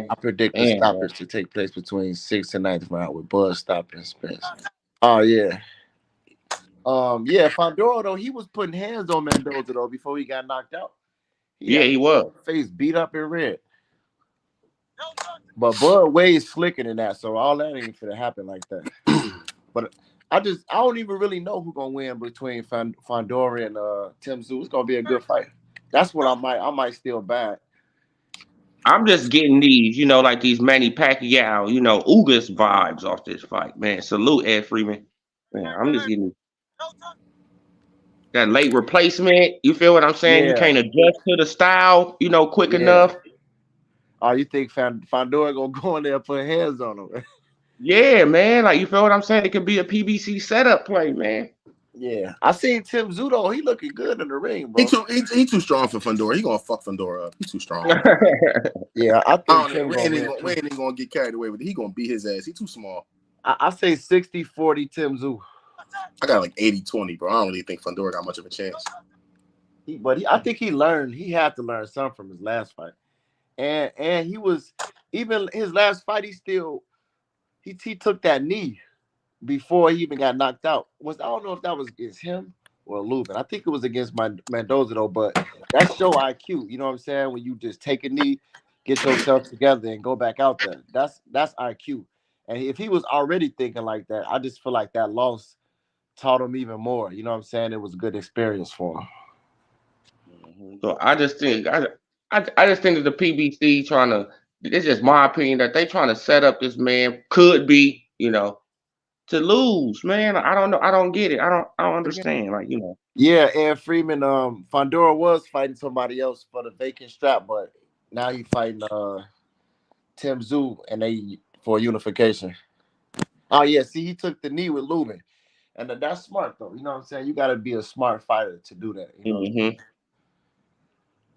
I predict the stoppage to take place between 6th and 9th round with Bud stopping Spence. Oh yeah. Fundora though, he was putting hands on Mendoza though before he got knocked out. He was. Face beat up in red. But Bud way slicker than that, so all that ain't gonna happen like that. But I don't even really know who's gonna win between Fundora and Tszyu. It's gonna be a good fight. That's what I might still back. I'm just getting these, like these Manny Pacquiao, Ugas vibes off this fight, man. Salute, Ed Freeman. Man, I'm just getting that late replacement. You feel what I'm saying? Yeah. You can't adjust to the style, quick enough. Oh, you think Fundora gonna go in there and put hands on him? Yeah, man. Like, you feel what I'm saying? It could be a PBC setup play, man. Yeah, I seen Tszyu though. He looking good in the ring, bro. He too strong for Fundora. He gonna fuck Fundora up. He's too strong. Yeah, I think we ain't even gonna get carried away with it. He gonna beat his ass. He too small. I say 60-40 Tszyu. I got like 80-20, bro. I don't really think Fundora got much of a chance. I think he learned. He had to learn something from his last fight, and he was even his last fight. He took that knee before he even got knocked out. I don't know if that was against him or Lubin. I think it was against Mendoza though, but that's show IQ. You know what I'm saying? When you just take a knee, get yourself together, and go back out there. That's IQ. And if he was already thinking like that, I just feel like that loss taught him even more. You know what I'm saying? It was a good experience for him. So I just think that the PBC it's just my opinion that they trying to set up this man, could be, to lose, man. I don't know. I don't get it. I don't understand. Like, Yeah, and Freeman, Fundora was fighting somebody else for the vacant strap, but now he's fighting Tszyu and they for unification. Oh yeah, see, he took the knee with Lubin. And that's smart though. You know what I'm saying? You gotta be a smart fighter to do that. You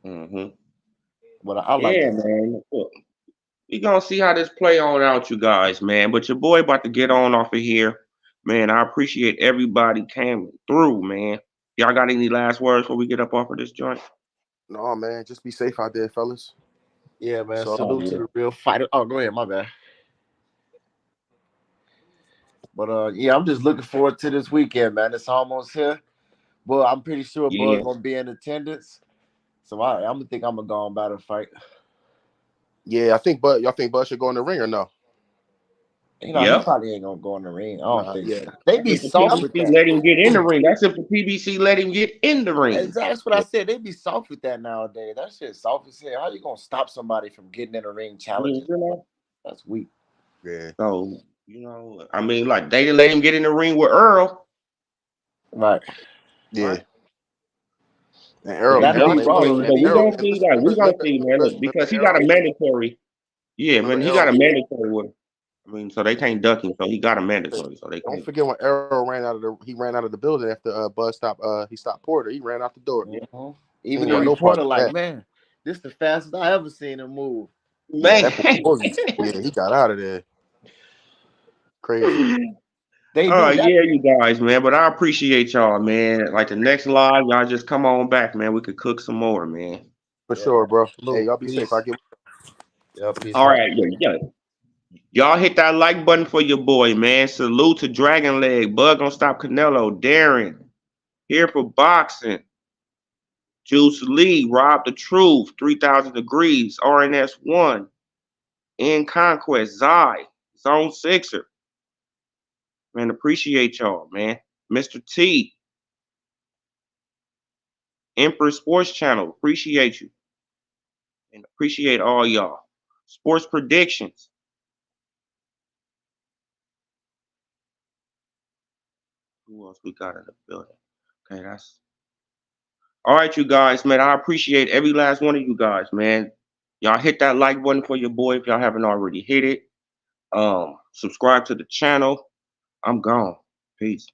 know? But I like it. Man. Look, we gonna see how this play on out, you guys, man. But your boy about to get on off of here. Man, I appreciate everybody came through, man. Y'all got any last words before we get up off of this joint? No, man. Just be safe out there, fellas. Yeah, man. Salute to the real fighter. Oh, go ahead. My bad. But yeah, I'm just looking forward to this weekend, man. It's almost here. But I'm pretty sure Yeah. Bud gonna be in attendance. So I'm gonna think I'm gonna go on battle fight. Yeah, I think Bud. Y'all think Bud should go in the ring or no? You know, he Yep. probably ain't gonna go in the ring. I don't Nah, think yeah. so. They That's be if the soft with PBC that. let him get in the ring. That's if the PBC let him get in the ring. That's what I said. They be soft with that nowadays. That shit soft as hell. How you gonna stop somebody from getting in the ring challenging? You know? That's weak. Yeah. So, I mean, like they didn't let him get in the ring with Earl. Right. Yeah. Right. And But Errol, that'll Errol, be man, raw. But we Errol, gonna man, see, like we gonna see, man. Look, remember because he got Errol, a mandatory. Yeah, remember man, he Errol. got a mandatory with. I mean, so they can't duck him. So he got a mandatory. So they Don't can't. forget when Errol ran out of the building after Bud stopped he stopped Porter. He ran out the door. Mhm. He Even ain't the want no part reporter, of like, that. man, this the fastest I ever seen him move. Yeah, Man. that boy was. Yeah, he got out of there. Crazy. They Oh do that. yeah, you guys, man. But I appreciate y'all, man. Like the next live, y'all just come on back, man. We could cook some more, man. For Yeah, sure, man. bro. Hey, Salute. y'all be safe. I Peace. get. Yeah, peace All out. right, yeah. Y'all hit that like button for your boy, man. Salute to Dragon Leg, Bug Don't Stop Canelo, Darren, here for boxing. Juice Lee, Rob the Truth, 3,000 Degrees, RNS1, In Conquest, Zai, Zone Sixer. Man, appreciate y'all, man. Mr. T, Emperor Sports Channel, appreciate you. And appreciate all y'all. Sports predictions. Who else we got in the building? Okay, that's all right, you guys, man. I appreciate every last one of you guys, man. Y'all hit that like button for your boy if y'all haven't already hit it. Subscribe to the channel. I'm gone. Peace.